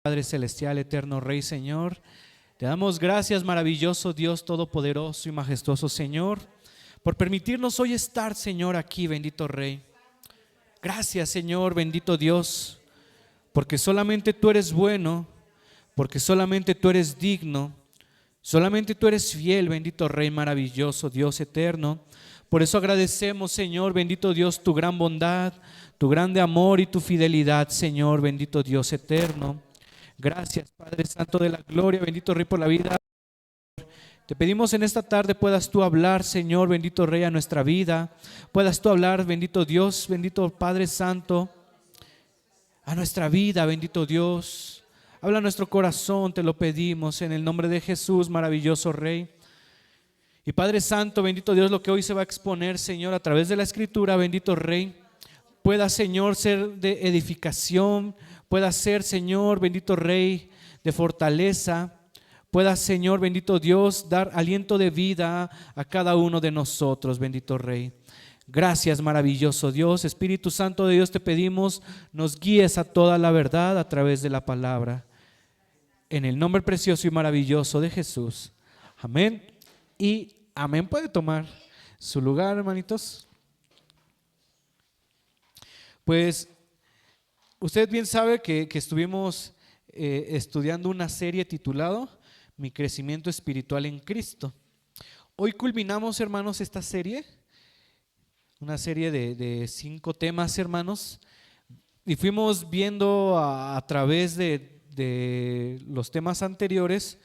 Padre celestial, eterno Rey, Señor, te damos gracias, maravilloso Dios todopoderoso y majestuoso, Señor, por permitirnos hoy estar, Señor, aquí, bendito Rey. Gracias, Señor, bendito Dios, porque solamente tú eres bueno, porque solamente tú eres digno, solamente tú eres fiel, bendito Rey maravilloso, Dios eterno. Por eso agradecemos, Señor, bendito Dios, tu gran bondad, tu grande amor y tu fidelidad, Señor, bendito Dios eterno. Gracias, Padre Santo de la gloria, bendito Rey, por la vida. Te pedimos en esta tarde puedas tú hablar, Señor, bendito Rey, a nuestra vida. Puedas tú hablar, bendito Dios, bendito Padre Santo, a nuestra vida, bendito Dios. Habla a nuestro corazón, te lo pedimos en el nombre de Jesús, maravilloso Rey. Y Padre Santo, bendito Dios, lo que hoy se va a exponer, Señor, a través de la Escritura, bendito Rey, pueda, Señor, ser de edificación, pueda ser, Señor, bendito Rey, de fortaleza, pueda, Señor, bendito Dios, dar aliento de vida a cada uno de nosotros, bendito Rey. Gracias, maravilloso Dios. Espíritu Santo de Dios, te pedimos, nos guíes a toda la verdad a través de la palabra. En el nombre precioso y maravilloso de Jesús. Amén y amén. Puede tomar su lugar, hermanitos. Pues usted bien sabe que estuvimos estudiando una serie titulada Mi crecimiento espiritual en Cristo. Hoy culminamos, hermanos, esta serie, una serie de 5 temas, hermanos, y fuimos viendo a través de los temas anteriores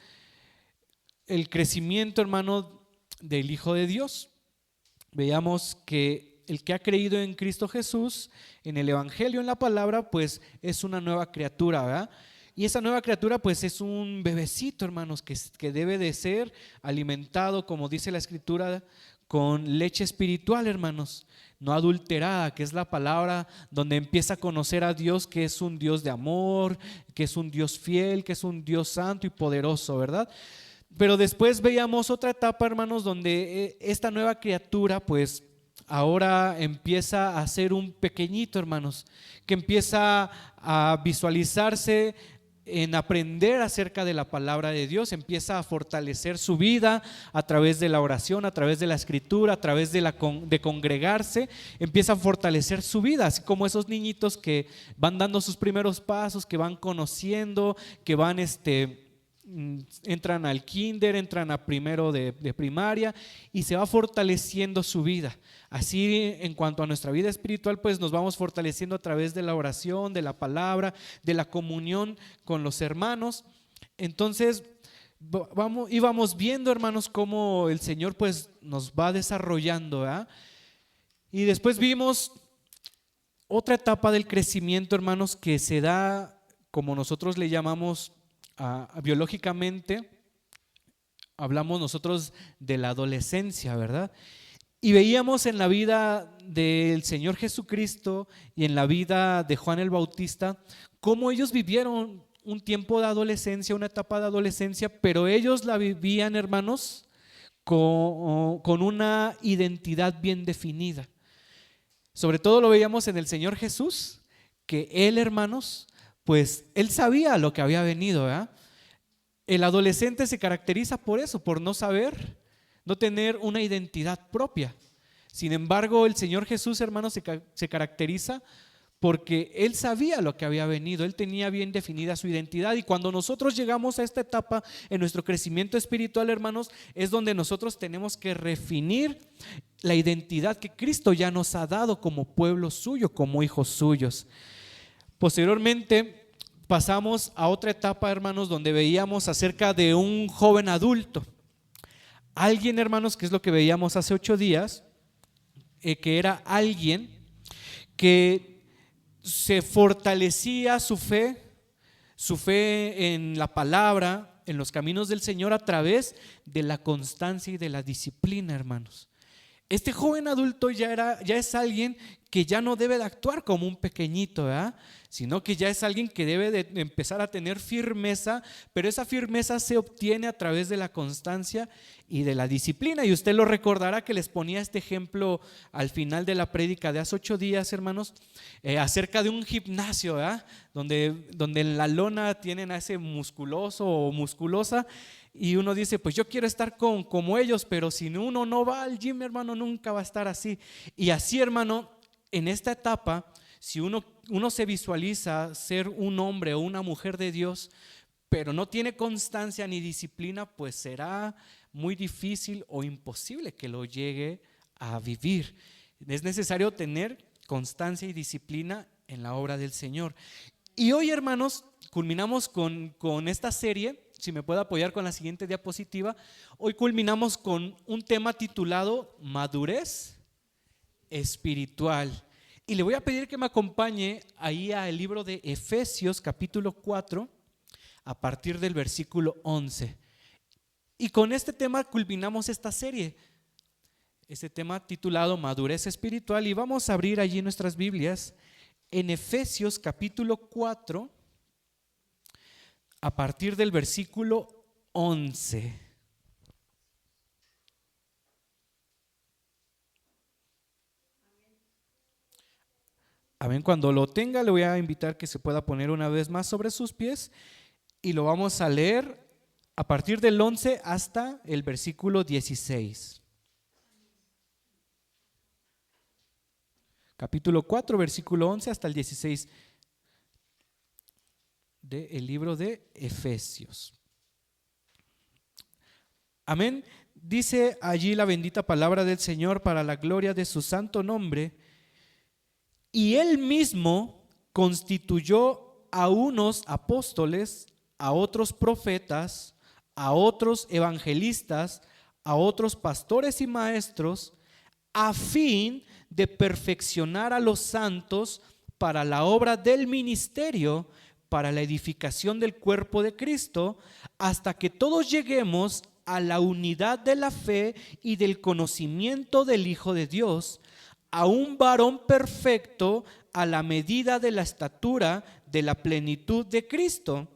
el crecimiento, hermano, del Hijo de Dios. Veíamos que el que ha creído en Cristo Jesús, en el Evangelio, en la palabra, pues es una nueva criatura, ¿verdad? Y esa nueva criatura pues es un bebecito, hermanos, que debe de ser alimentado, como dice la Escritura, con leche espiritual, hermanos, no adulterada, que es la palabra donde empieza a conocer a Dios, que es un Dios de amor, que es un Dios fiel, que es un Dios santo y poderoso, ¿verdad? Pero después veíamos otra etapa, hermanos, donde esta nueva criatura pues ahora empieza a ser un pequeñito, hermanos, que empieza a visualizarse en aprender acerca de la palabra de Dios, empieza a fortalecer su vida a través de la oración, a través de la escritura, a través de congregarse, empieza a fortalecer su vida, así como esos niñitos que van dando sus primeros pasos, que van conociendo, que van entran al kinder, entran a primero de primaria y se va fortaleciendo su vida. Así en cuanto a nuestra vida espiritual, pues nos vamos fortaleciendo a través de la oración, de la palabra, de la comunión con los hermanos. Entonces íbamos viendo, hermanos, cómo el Señor pues nos va desarrollando, ¿verdad? Y después vimos otra etapa del crecimiento, hermanos, que se da, como nosotros le llamamos biológicamente, hablamos nosotros de la adolescencia, ¿verdad? Y veíamos en la vida del Señor Jesucristo y en la vida de Juan el Bautista cómo ellos vivieron un tiempo de adolescencia, una etapa de adolescencia, pero ellos la vivían, hermanos, con una identidad bien definida. Sobre todo lo veíamos en el Señor Jesús, que Él, hermanos, pues Él sabía lo que había venido, ¿verdad? El adolescente se caracteriza por eso, por no saber, no tener una identidad propia. Sin embargo, el Señor Jesús, hermanos, se caracteriza porque Él sabía lo que había venido, Él tenía bien definida su identidad. Y cuando nosotros llegamos a esta etapa en nuestro crecimiento espiritual, hermanos, es donde nosotros tenemos que redefinir la identidad que Cristo ya nos ha dado como pueblo suyo, como hijos suyos. Posteriormente pasamos a otra etapa, hermanos, donde veíamos acerca de un joven adulto. Alguien, hermanos, que es lo que veíamos hace 8 días, que era alguien que se fortalecía su fe en la palabra, en los caminos del Señor a través de la constancia y de la disciplina, hermanos. Este joven adulto ya es alguien que ya no debe de actuar como un pequeñito, ¿verdad? Sino que ya es alguien que debe de empezar a tener firmeza, pero esa firmeza se obtiene a través de la constancia y de la disciplina. Y usted lo recordará que les ponía este ejemplo al final de la prédica de hace 8 días, hermanos, acerca de un gimnasio, ¿verdad? Donde en la lona tienen a ese musculoso o musculosa, y uno dice, pues yo quiero estar como ellos, pero si uno no va al gym, hermano, nunca va a estar así. Y así, hermano, en esta etapa, si uno se visualiza ser un hombre o una mujer de Dios, pero no tiene constancia ni disciplina, pues será muy difícil o imposible que lo llegue a vivir. Es necesario tener constancia y disciplina en la obra del Señor. Y hoy, hermanos, culminamos con esta serie. Si me puede apoyar con la siguiente diapositiva. Hoy culminamos con un tema titulado Madurez Espiritual. Y le voy a pedir que me acompañe ahí al libro de Efesios capítulo 4 a partir del versículo 11. Y con este tema culminamos esta serie, este tema titulado Madurez Espiritual, y vamos a abrir allí nuestras Biblias en Efesios capítulo 4 a partir del versículo 11. Amén. Cuando lo tenga, le voy a invitar que se pueda poner una vez más sobre sus pies y lo vamos a leer a partir del 11 hasta el versículo 16. Capítulo 4, versículo 11 hasta el 16 del libro de Efesios. Amén. Dice allí la bendita palabra del Señor para la gloria de su santo nombre. Y él mismo constituyó a unos apóstoles, a otros profetas, a otros evangelistas, a otros pastores y maestros, a fin de perfeccionar a los santos para la obra del ministerio, para la edificación del cuerpo de Cristo, hasta que todos lleguemos a la unidad de la fe y del conocimiento del Hijo de Dios, a un varón perfecto a la medida de la estatura de la plenitud de Cristo,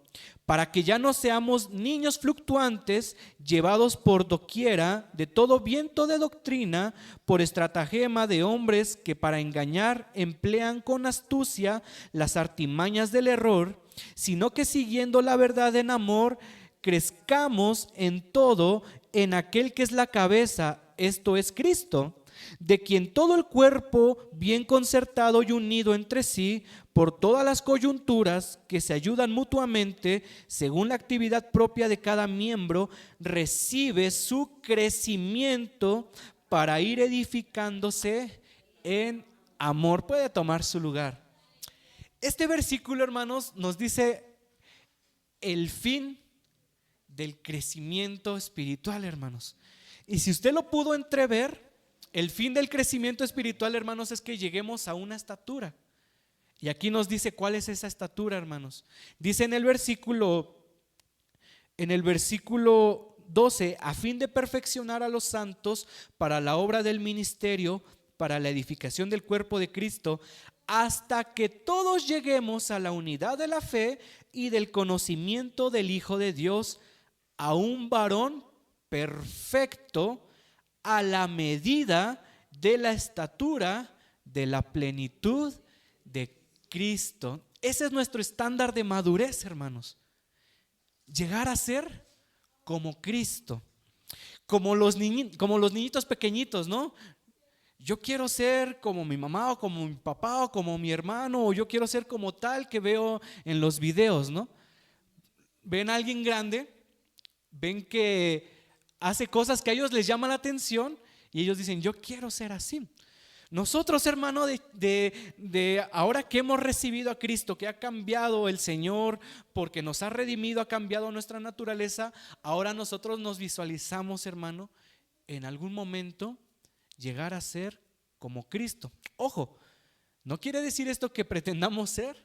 para que ya no seamos niños fluctuantes, llevados por doquiera de todo viento de doctrina, por estratagema de hombres que para engañar emplean con astucia las artimañas del error, sino que siguiendo la verdad en amor, crezcamos en todo en aquel que es la cabeza, esto es Cristo, de quien todo el cuerpo, bien concertado y unido entre sí, por todas las coyunturas que se ayudan mutuamente, según la actividad propia de cada miembro, recibe su crecimiento para ir edificándose en amor. Puede tomar su lugar. Este versículo, hermanos, nos dice el fin del crecimiento espiritual, hermanos. Y si usted lo pudo entrever, el fin del crecimiento espiritual, hermanos, es que lleguemos a una estatura. Y aquí nos dice cuál es esa estatura, hermanos. Dice en el versículo 12, a fin de perfeccionar a los santos para la obra del ministerio, para la edificación del cuerpo de Cristo, hasta que todos lleguemos a la unidad de la fe y del conocimiento del Hijo de Dios, a un varón perfecto, a la medida de la estatura de la plenitud de Cristo. Ese es nuestro estándar de madurez, hermanos. Llegar a ser como Cristo, como los niñitos pequeñitos, ¿no? Yo quiero ser como mi mamá o como mi papá o como mi hermano, o yo quiero ser como tal que veo en los videos, ¿no? Ven a alguien grande, ven que hace cosas que a ellos les llaman la atención y ellos dicen, yo quiero ser así. Nosotros, hermano, de ahora que hemos recibido a Cristo, que ha cambiado el Señor, porque nos ha redimido, ha cambiado nuestra naturaleza, ahora nosotros nos visualizamos, hermano, en algún momento llegar a ser como Cristo. Ojo, no quiere decir esto que pretendamos ser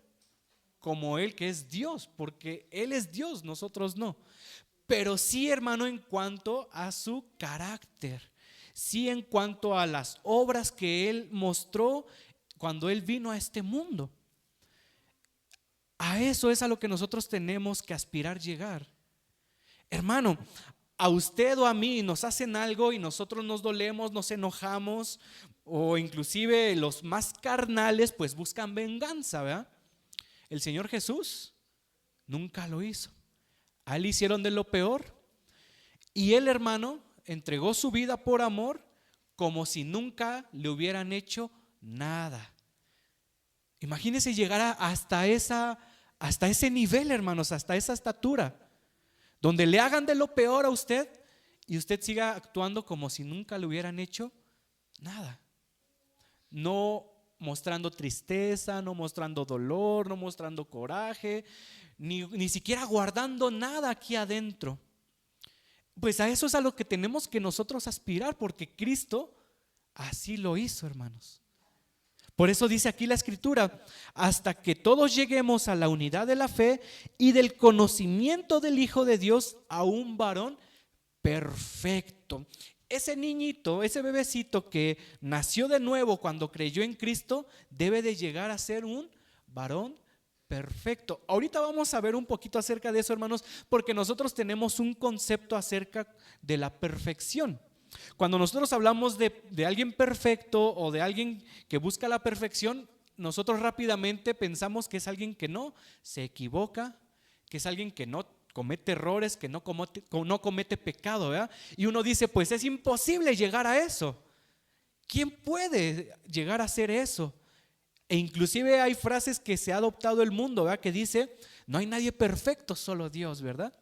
como Él, que es Dios, porque Él es Dios, nosotros no. Pero sí, hermano, en cuanto a su carácter, sí en cuanto a las obras que Él mostró cuando Él vino a este mundo. A eso es a lo que nosotros tenemos que aspirar llegar. Hermano, a usted o a mí nos hacen algo y nosotros nos dolemos, nos enojamos, o inclusive los más carnales pues buscan venganza, ¿verdad? El Señor Jesús nunca lo hizo. A Él hicieron de lo peor y Él, hermano, entregó su vida por amor como si nunca le hubieran hecho nada. Imagínese llegar hasta ese nivel, hermanos, hasta esa estatura, donde le hagan de lo peor a usted y usted siga actuando como si nunca le hubieran hecho nada. No mostrando tristeza, no mostrando dolor, no mostrando coraje, ni siquiera guardando nada aquí adentro. Pues a eso es a lo que tenemos que nosotros aspirar, porque Cristo así lo hizo, hermanos. Por eso dice aquí la Escritura: hasta que todos lleguemos a la unidad de la fe y del conocimiento del Hijo de Dios, a un varón perfecto. Ese niñito, ese bebecito que nació de nuevo cuando creyó en Cristo, debe de llegar a ser un varón perfecto. Ahorita vamos a ver un poquito acerca de eso, hermanos, porque nosotros tenemos un concepto acerca de la perfección. Cuando nosotros hablamos de alguien perfecto o de alguien que busca la perfección, nosotros rápidamente pensamos que es alguien que no se equivoca, que es alguien que no comete errores, que no comete pecado, ¿verdad? Y uno dice, pues es imposible llegar a eso. ¿Quién puede llegar a hacer eso? E inclusive hay frases que se ha adoptado el mundo, ¿verdad? Que dice, no hay nadie perfecto, solo Dios, ¿verdad?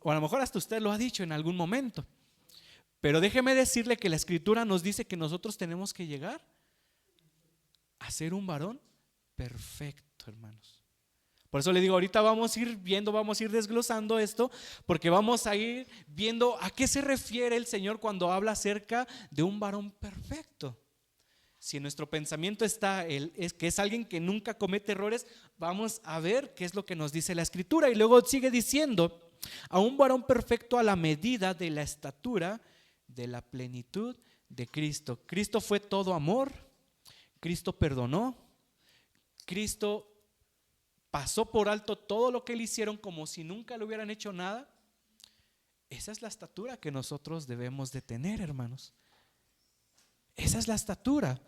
O a lo mejor hasta usted lo ha dicho en algún momento. Pero déjeme decirle que la Escritura nos dice que nosotros tenemos que llegar a ser un varón perfecto, hermanos. Por eso le digo, ahorita vamos a ir viendo, vamos a ir desglosando esto, porque vamos a ir viendo a qué se refiere el Señor cuando habla acerca de un varón perfecto. Si en nuestro pensamiento está es que es alguien que nunca comete errores, vamos a ver qué es lo que nos dice la Escritura. Y luego sigue diciendo, a un varón perfecto a la medida de la estatura de la plenitud de Cristo. Cristo fue todo amor, Cristo perdonó, Cristo pasó por alto todo lo que le hicieron como si nunca le hubieran hecho nada. Esa es la estatura que nosotros debemos de tener, hermanos. Esa es la estatura.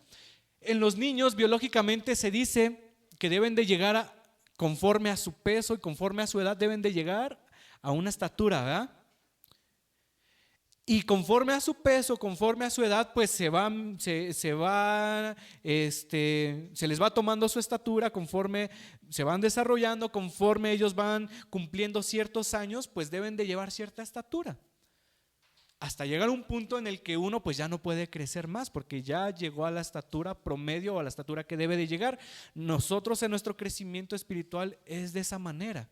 En los niños biológicamente se dice que deben de llegar conforme a su peso y conforme a su edad deben de llegar a una estatura, ¿verdad? Y conforme a su peso, conforme a su edad, pues se les va tomando su estatura, conforme se van desarrollando, conforme ellos van cumpliendo ciertos años, pues deben de llevar cierta estatura. Hasta llegar a un punto en el que uno pues ya no puede crecer más, porque ya llegó a la estatura promedio o a la estatura que debe de llegar. Nosotros en nuestro crecimiento espiritual es de esa manera.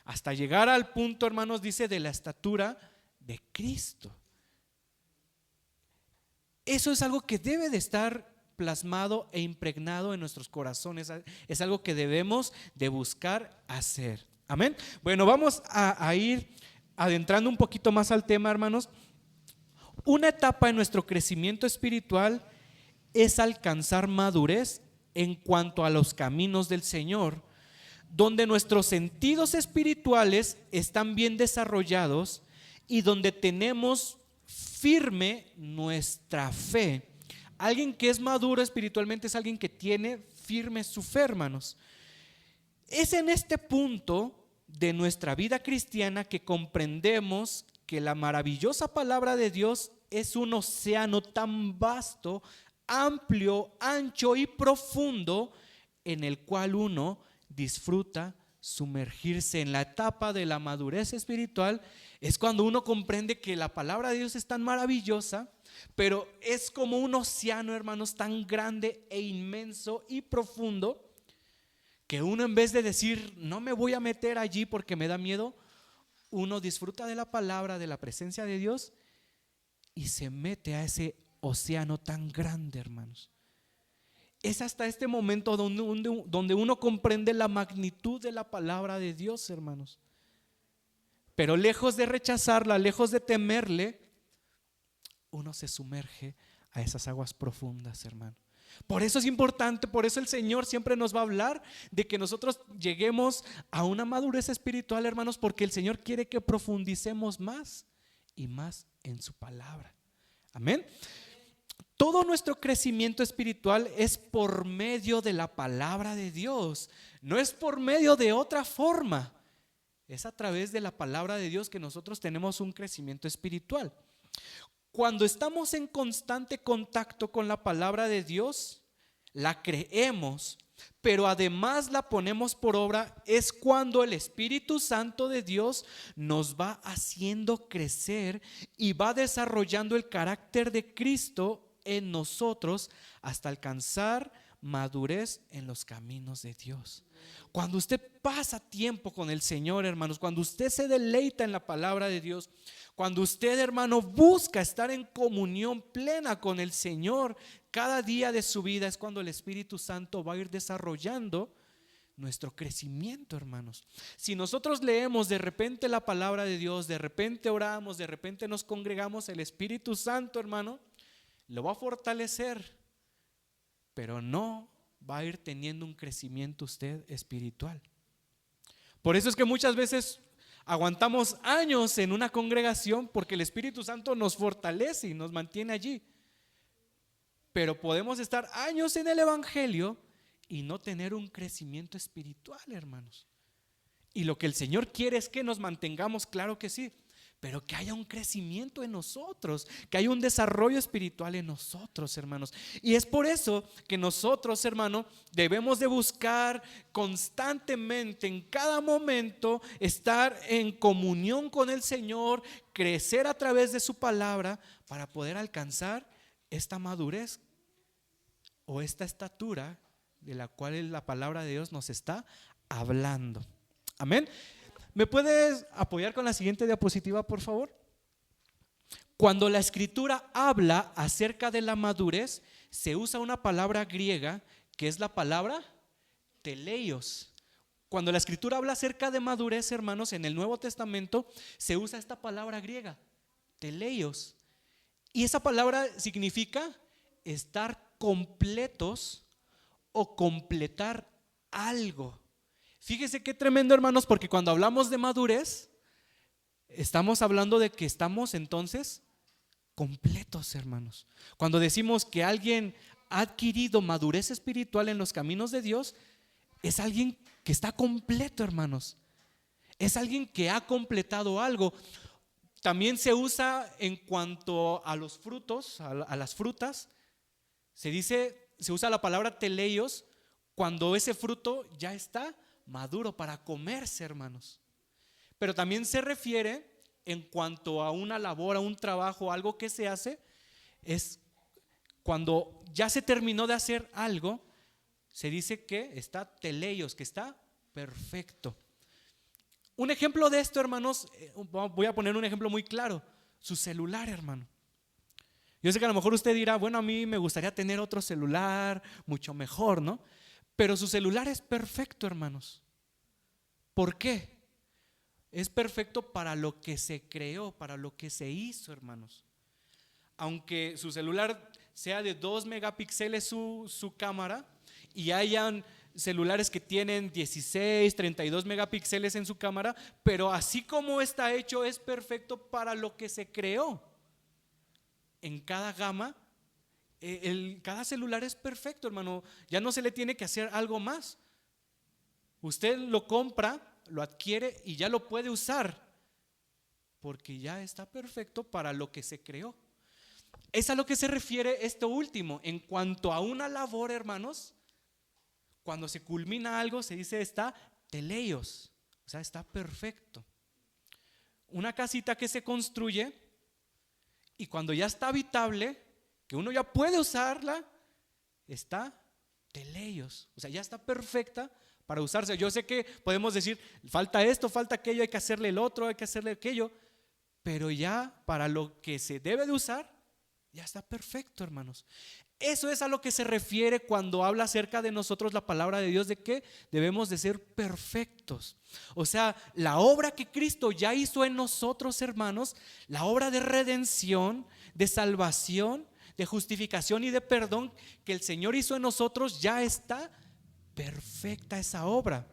Hasta llegar al punto, hermanos, dice de la estatura de Cristo. Eso es algo que debe de estar plasmado e impregnado en nuestros corazones. Es algo que debemos de buscar hacer. Amén. Bueno, vamos a ir adentrando un poquito más al tema, hermanos. Una etapa en nuestro crecimiento espiritual es alcanzar madurez en cuanto a los caminos del Señor, donde nuestros sentidos espirituales están bien desarrollados y donde tenemos firme nuestra fe. Alguien que es maduro espiritualmente es alguien que tiene firme su fe, hermanos. Es en este punto de nuestra vida cristiana que comprendemos que la maravillosa palabra de Dios es un océano tan vasto, amplio, ancho y profundo, en el cual uno disfruta sumergirse. En la etapa de la madurez espiritual es cuando uno comprende que la palabra de Dios es tan maravillosa, pero es como un océano, hermanos, tan grande e inmenso y profundo, que uno, en vez de decir no me voy a meter allí porque me da miedo, uno disfruta de la palabra, de la presencia de Dios y se mete a ese océano tan grande, hermanos. Es hasta este momento donde uno comprende la magnitud de la palabra de Dios, hermanos. Pero lejos de rechazarla, lejos de temerle, uno se sumerge a esas aguas profundas, hermano. Por eso es importante, por eso el Señor siempre nos va a hablar de que nosotros lleguemos a una madurez espiritual, hermanos, porque el Señor quiere que profundicemos más y más en su palabra. Amén. Todo nuestro crecimiento espiritual es por medio de la palabra de Dios, no es por medio de otra forma. Es a través de la palabra de Dios que nosotros tenemos un crecimiento espiritual. Cuando estamos en constante contacto con la palabra de Dios, la creemos, pero además la ponemos por obra, es cuando el Espíritu Santo de Dios nos va haciendo crecer y va desarrollando el carácter de Cristo en nosotros hasta alcanzar madurez en los caminos de Dios. Cuando usted pasa tiempo con el Señor, hermanos, cuando usted se deleita en la palabra de Dios, cuando usted, hermano, busca estar en comunión plena con el Señor cada día de su vida, es cuando el Espíritu Santo va a ir desarrollando nuestro crecimiento, hermanos. Si nosotros leemos de repente la palabra de Dios, de repente oramos, de repente nos congregamos, el Espíritu Santo, hermano, lo va a fortalecer, pero no va a ir teniendo un crecimiento usted espiritual. Por eso es que muchas veces aguantamos años en una congregación porque el Espíritu Santo nos fortalece y nos mantiene allí. Pero podemos estar años en el Evangelio y no tener un crecimiento espiritual, hermanos. Y lo que el Señor quiere es que nos mantengamos, claro que sí, pero que haya un crecimiento en nosotros, que haya un desarrollo espiritual en nosotros, hermanos. Y es por eso que nosotros, hermano, debemos de buscar constantemente, en cada momento, estar en comunión con el Señor, crecer a través de su palabra para poder alcanzar esta madurez o esta estatura de la cual la palabra de Dios nos está hablando. Amén. ¿Me puedes apoyar con la siguiente diapositiva, por favor? Cuando la Escritura habla acerca de la madurez, se usa una palabra griega que es la palabra teleios. Cuando la Escritura habla acerca de madurez, hermanos, en el Nuevo Testamento se usa esta palabra griega, teleios. Y esa palabra significa estar completos o completar algo. Fíjese qué tremendo, hermanos, porque cuando hablamos de madurez, estamos hablando de que estamos entonces completos, hermanos. Cuando decimos que alguien ha adquirido madurez espiritual en los caminos de Dios, es alguien que está completo, hermanos. Es alguien que ha completado algo. También se usa en cuanto a los frutos, a las frutas. Se usa la palabra teleios cuando ese fruto ya está maduro para comerse, hermanos. Pero también se refiere en cuanto a una labor, a un trabajo, algo que se hace, es cuando ya se terminó de hacer algo, se dice que está teleios, que está perfecto. Un ejemplo de esto, hermanos, voy a poner un ejemplo muy claro: su celular, hermano. Yo sé que a lo mejor usted dirá, bueno, a mí me gustaría tener otro celular mucho mejor, ¿no? Pero su celular es perfecto, hermanos. ¿Por qué? Es perfecto para lo que se creó, para lo que se hizo, hermanos. Aunque su celular sea de 2 megapíxeles su cámara, y hayan celulares que tienen 16, 32 megapíxeles en su cámara, pero así como está hecho, es perfecto para lo que se creó. En cada gama, cada celular es perfecto, hermano. Ya no se le tiene que hacer algo más. Usted lo compra, lo adquiere y ya lo puede usar, porque ya está perfecto para lo que se creó. Es a lo que se refiere esto último. En cuanto a una labor, hermanos, cuando se culmina algo, se dice está teleios, o sea, está perfecto. Una casita que se construye y cuando ya está habitable, que uno ya puede usarla, está teleios, o sea, ya está perfecta para usarse. Yo sé que podemos decir, falta esto, falta aquello, hay que hacerle el otro, hay que hacerle aquello, pero ya para lo que se debe de usar, ya está perfecto, hermanos. Eso es a lo que se refiere cuando habla acerca de nosotros la palabra de Dios, de que debemos de ser perfectos. O sea, la obra que Cristo ya hizo en nosotros, hermanos, la obra de redención, de salvación, de justificación y de perdón que el Señor hizo en nosotros, ya está perfecta esa obra.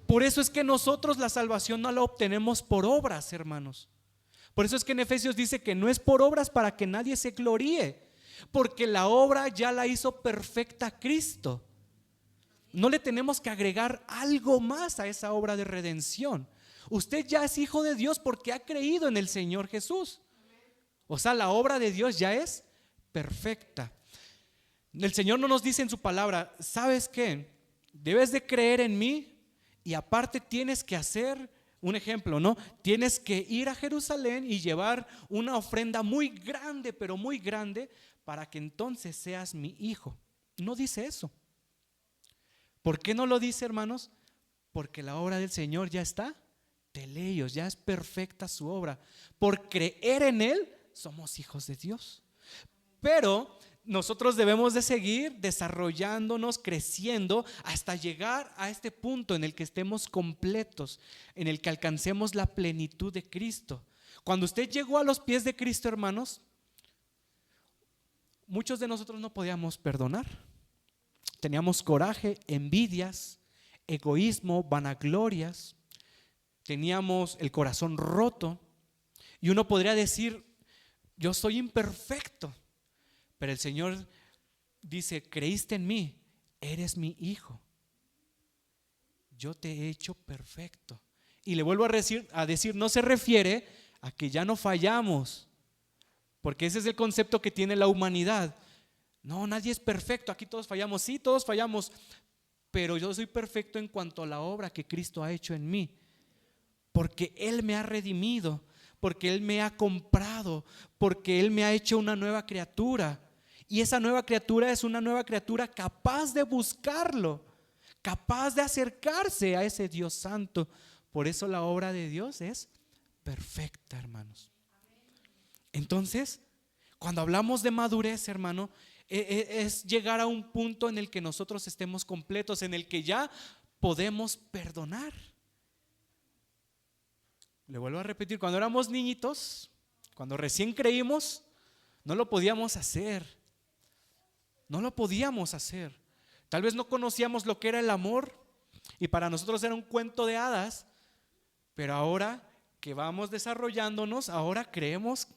Por eso es que nosotros la salvación no la obtenemos por obras, hermanos. Por eso es que en Efesios dice que no es por obras para que nadie se gloríe, porque la obra ya la hizo perfecta Cristo. No le tenemos que agregar algo más a esa obra de redención. Usted ya es hijo de Dios porque ha creído en el Señor Jesús. O sea, la obra de Dios ya es perfecta. El Señor no nos dice en su palabra: ¿sabes qué? Debes de creer en mí y aparte tienes que hacer un ejemplo, ¿no? Tienes que ir a Jerusalén y llevar una ofrenda muy grande, pero muy grande, para que entonces seas mi hijo. No dice eso. ¿Por qué no lo dice, hermanos? Porque la obra del Señor ya está teleios, ya es perfecta su obra. Por creer en Él somos hijos de Dios. Pero nosotros debemos de seguir desarrollándonos, creciendo hasta llegar a este punto en el que estemos completos, en el que alcancemos la plenitud de Cristo. Cuando usted llegó a los pies de Cristo, hermanos, muchos de nosotros no podíamos perdonar. Teníamos coraje, envidias, egoísmo, vanaglorias. Teníamos el corazón roto. Y uno podría decir: yo soy imperfecto. Pero el Señor dice: creíste en mí, eres mi hijo, yo te he hecho perfecto. Y le vuelvo a decir, no se refiere a que ya no fallamos, porque ese es el concepto que tiene la humanidad. No, nadie es perfecto, aquí todos fallamos. Sí, todos fallamos, pero yo soy perfecto en cuanto a la obra que Cristo ha hecho en mí, porque Él me ha redimido, porque Él me ha comprado, porque Él me ha hecho una nueva criatura. Y esa nueva criatura es una nueva criatura capaz de buscarlo, capaz de acercarse a ese Dios santo. Por eso la obra de Dios es perfecta, hermanos. Entonces, cuando hablamos de madurez, hermano, es llegar a un punto en el que nosotros estemos completos, en el que ya podemos perdonar. Le vuelvo a repetir, cuando éramos niñitos, cuando recién creímos, no lo podíamos hacer. No lo podíamos hacer. Tal vez no conocíamos lo que era el amor y para nosotros era un cuento de hadas, pero ahora que vamos desarrollándonos, ahora creemos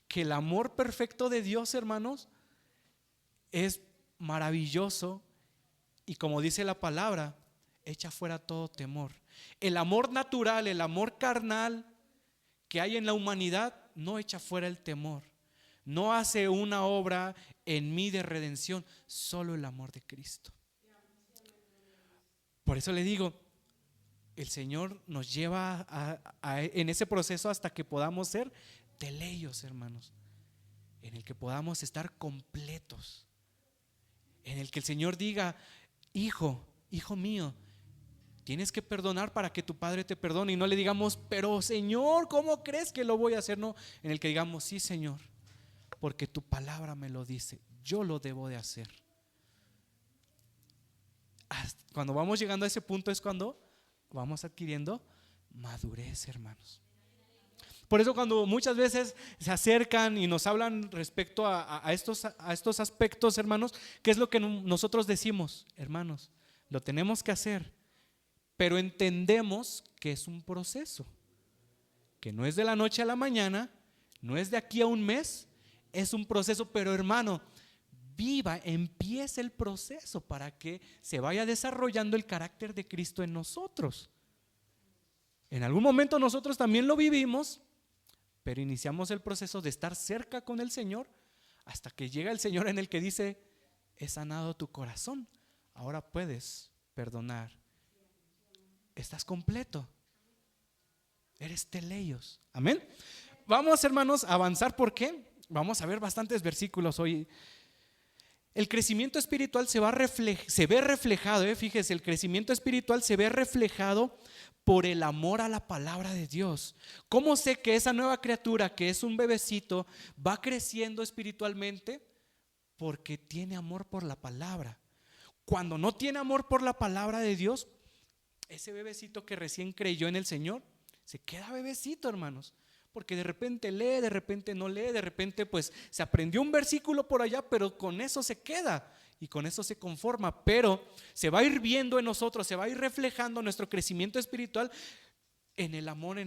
que el amor perfecto de Dios, hermanos, es maravilloso y, como dice la palabra, echa fuera todo temor. El amor natural, el amor carnal que hay en la humanidad no echa fuera el temor. No hace una obra en mí de redención, solo el amor de Cristo. Por eso le digo, el Señor nos lleva en ese proceso hasta que podamos ser teleios, hermanos, en el que podamos estar completos, en el que el Señor diga: hijo, hijo mío, tienes que perdonar para que tu Padre te perdone. Y no le digamos: pero Señor, ¿cómo crees que lo voy a hacer? No, en el que digamos: sí, Señor, porque tu palabra me lo dice, yo lo debo de hacer. Cuando vamos llegando a ese punto es cuando vamos adquiriendo madurez, hermanos. Por eso cuando muchas veces se acercan y nos hablan respecto a estos aspectos, hermanos, ¿qué es lo que nosotros decimos? Hermanos, lo tenemos que hacer, pero entendemos que es un proceso, que no es de la noche a la mañana, no es de aquí a un mes. Es un proceso, pero hermano, empieza el proceso para que se vaya desarrollando el carácter de Cristo en nosotros. En algún momento nosotros también lo vivimos, pero iniciamos el proceso de estar cerca con el Señor hasta que llega el Señor en el que dice: he sanado tu corazón, ahora puedes perdonar. Estás completo, eres teleios. Amén. Vamos, hermanos, a avanzar. ¿Por qué? Vamos a ver bastantes versículos hoy. El crecimiento espiritual se ve reflejado, fíjese, el crecimiento espiritual se ve reflejado por el amor a la palabra de Dios. ¿Cómo sé que esa nueva criatura, que es un bebecito, va creciendo espiritualmente? Porque tiene amor por la palabra. Cuando no tiene amor por la palabra de Dios, ese bebecito que recién creyó en el Señor se queda bebecito, hermanos, porque de repente lee, de repente no lee, de repente pues se aprendió un versículo por allá, pero con eso se queda y con eso se conforma, pero se va a ir viendo en nosotros, se va a ir reflejando nuestro crecimiento espiritual en el amor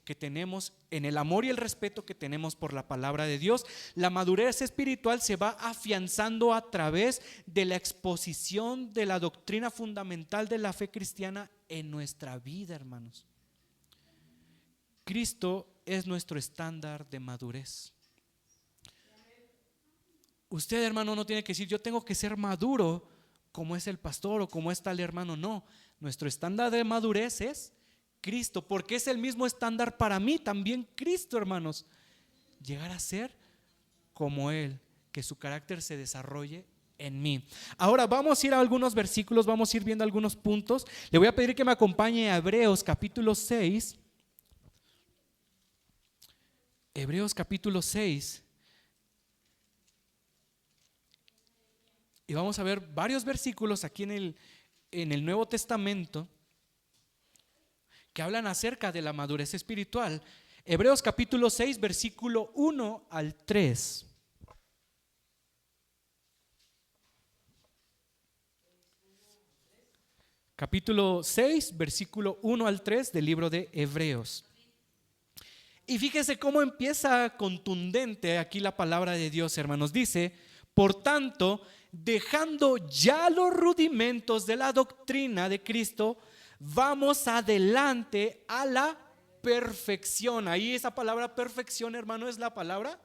que tenemos, en el amor y el respeto que tenemos por la palabra de Dios. La madurez espiritual se va afianzando a través de la exposición de la doctrina fundamental de la fe cristiana en nuestra vida, hermanos. Cristo es nuestro estándar de madurez. Usted, hermano, no tiene que decir yo tengo que ser maduro como es el pastor o como es tal hermano. No, nuestro estándar de madurez es Cristo, porque es el mismo estándar para mí también Cristo, hermanos. Llegar a ser como Él, que su carácter se desarrolle en mí. Ahora vamos a ir a algunos versículos, vamos a ir viendo algunos puntos. Le voy a pedir que me acompañe a Hebreos capítulo 6. Hebreos capítulo 6. Y vamos a ver varios versículos aquí en el Nuevo Testamento que hablan acerca de la madurez espiritual. Hebreos capítulo 6, versículo 1 al 3. Capítulo 6, versículo 1 al 3 del libro de Hebreos. Y fíjese cómo empieza contundente aquí la palabra de Dios, hermanos. Dice: por tanto, dejando ya los rudimentos de la doctrina de Cristo, vamos adelante a la perfección. Ahí esa palabra perfección, hermano, es la palabra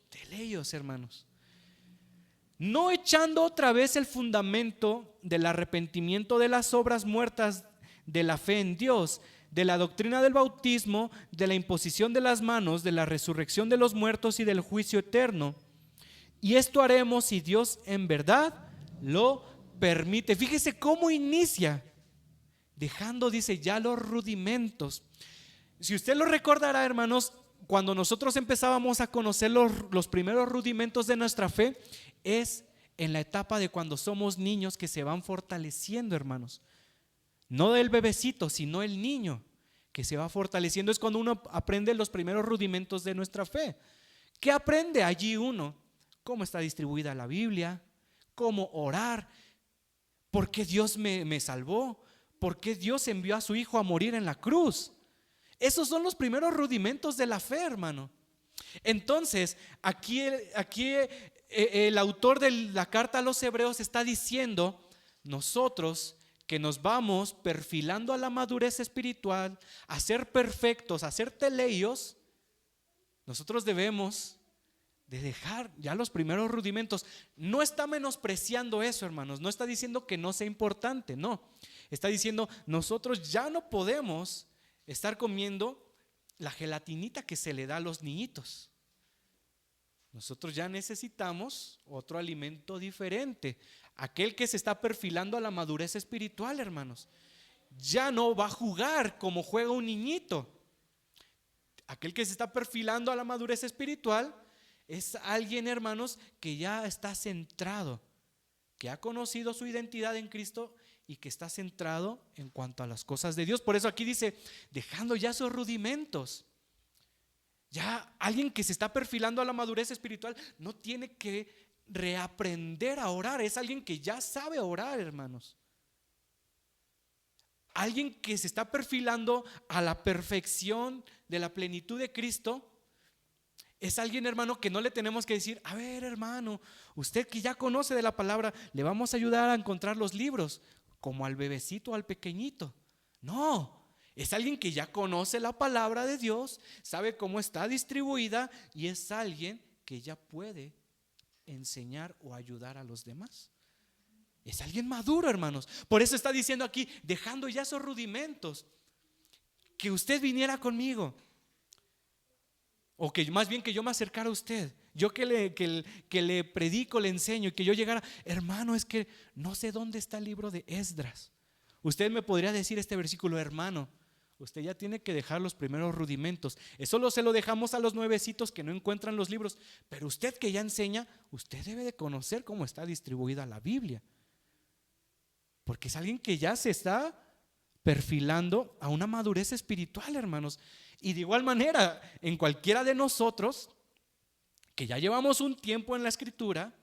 teleios, hermanos. No echando otra vez el fundamento del arrepentimiento de las obras muertas de la fe en Dios, de la doctrina del bautismo, de la imposición de las manos, de la resurrección de los muertos y del juicio eterno. Y esto haremos si Dios en verdad lo permite. Fíjese cómo inicia. Dejando, dice, ya los rudimentos. Si usted lo recordará, hermanos, cuando nosotros empezábamos a conocer los primeros rudimentos de nuestra fe, es en la etapa de cuando somos niños que se van fortaleciendo, hermanos. No del bebecito, sino el niño que se va fortaleciendo. Es cuando uno aprende los primeros rudimentos de nuestra fe. ¿Qué aprende allí uno? Cómo está distribuida la Biblia, cómo orar, por qué Dios me salvó, por qué Dios envió a su Hijo a morir en la cruz. Esos son los primeros rudimentos de la fe, hermano. Entonces, aquí el autor de la carta a los Hebreos está diciendo: nosotros que nos vamos perfilando a la madurez espiritual, a ser perfectos, a ser teleios, nosotros debemos de dejar ya los primeros rudimentos. No está menospreciando eso, hermanos. No está diciendo que no sea importante, no. Está diciendo: nosotros ya no podemos estar comiendo la gelatinita que se le da a los niñitos. Nosotros ya necesitamos otro alimento diferente. Aquel que se está perfilando a la madurez espiritual, hermanos, ya no va a jugar como juega un niñito. Aquel que se está perfilando a la madurez espiritual es alguien, hermanos, que ya está centrado, que ha conocido su identidad en Cristo y que está centrado en cuanto a las cosas de Dios. Por eso aquí dice: dejando ya esos rudimentos. Ya alguien que se está perfilando a la madurez espiritual no tiene que reaprender a orar. Es alguien que ya sabe orar, hermanos. Alguien que se está perfilando a la perfección de la plenitud de Cristo es alguien, hermano, que no le tenemos que decir: a ver, hermano, usted que ya conoce de la palabra, le vamos a ayudar a encontrar los libros, como al bebecito o al pequeñito. No, es alguien que ya conoce la palabra de Dios, sabe cómo está distribuida, y es alguien que ya puede enseñar o ayudar a los demás. Es alguien maduro, hermanos. Por eso está diciendo aquí: dejando ya esos rudimentos, que usted viniera conmigo. O que más bien que yo me acercara a usted, yo que le predico, le enseño, y que yo llegara: hermano, es que no sé dónde está el libro de Esdras. Usted me podría decir este versículo: hermano, usted ya tiene que dejar los primeros rudimentos. Eso se lo dejamos a los nuevecitos que no encuentran los libros. Pero usted que ya enseña, usted debe de conocer cómo está distribuida la Biblia. Porque es alguien que ya se está perfilando a una madurez espiritual, hermanos. Y de igual manera, en cualquiera de nosotros que ya llevamos un tiempo en la Escritura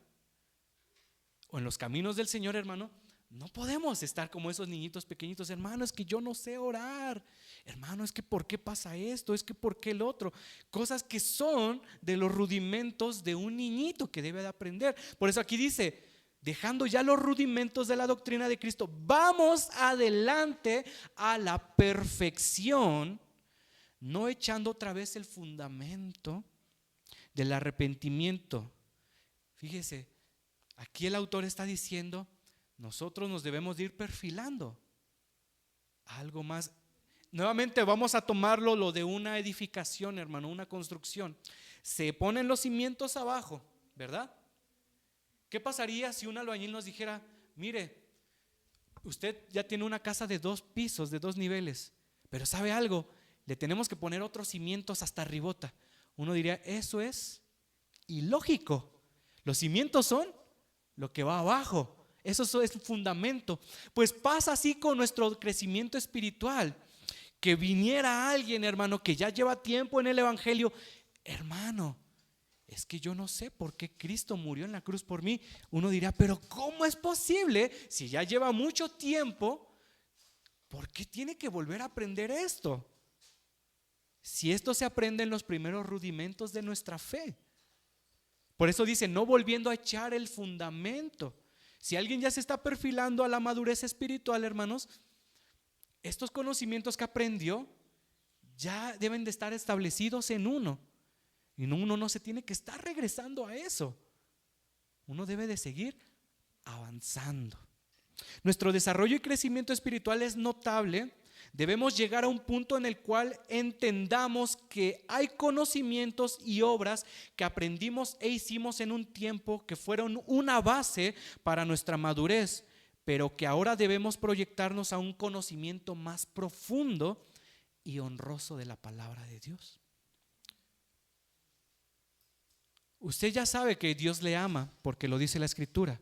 o en los caminos del Señor, hermano, no podemos estar como esos niñitos pequeñitos. Hermano, es que yo no sé orar. Hermano, es que ¿por qué pasa esto? Es que ¿por qué el otro? Cosas que son de los rudimentos de un niñito que debe de aprender. Por eso aquí dice, dejando ya los rudimentos de la doctrina de Cristo, vamos adelante a la perfección, no echando otra vez el fundamento del arrepentimiento. Fíjese, aquí el autor está diciendo, nosotros nos debemos de ir perfilando a algo más. Nuevamente vamos a tomarlo lo de una edificación, hermano, una construcción. Se ponen los cimientos abajo, ¿verdad? ¿Qué pasaría si un albañil nos dijera, mire, usted ya tiene una casa de 2 pisos, de 2 niveles, pero ¿sabe algo? Le tenemos que poner otros cimientos hasta arribota. Uno diría, eso es ilógico. Los cimientos son lo que va abajo. Eso es fundamento. Pues pasa así con nuestro crecimiento espiritual. Que viniera alguien, hermano, que ya lleva tiempo en el evangelio. Hermano, es que yo no sé por qué Cristo murió en la cruz por mí. Uno dirá, pero ¿cómo es posible? Si ya lleva mucho tiempo, ¿por qué tiene que volver a aprender esto? Si esto se aprende en los primeros rudimentos de nuestra fe. Por eso dice, no volviendo a echar el fundamento. Si alguien ya se está perfilando a la madurez espiritual, hermanos, estos conocimientos que aprendió ya deben de estar establecidos en uno. Y uno no se tiene que estar regresando a eso. Uno debe de seguir avanzando. Nuestro desarrollo y crecimiento espiritual es notable. Debemos llegar a un punto en el cual entendamos que hay conocimientos y obras que aprendimos e hicimos en un tiempo que fueron una base para nuestra madurez, pero que ahora debemos proyectarnos a un conocimiento más profundo y honroso de la palabra de Dios. Usted ya sabe que Dios le ama porque lo dice la Escritura,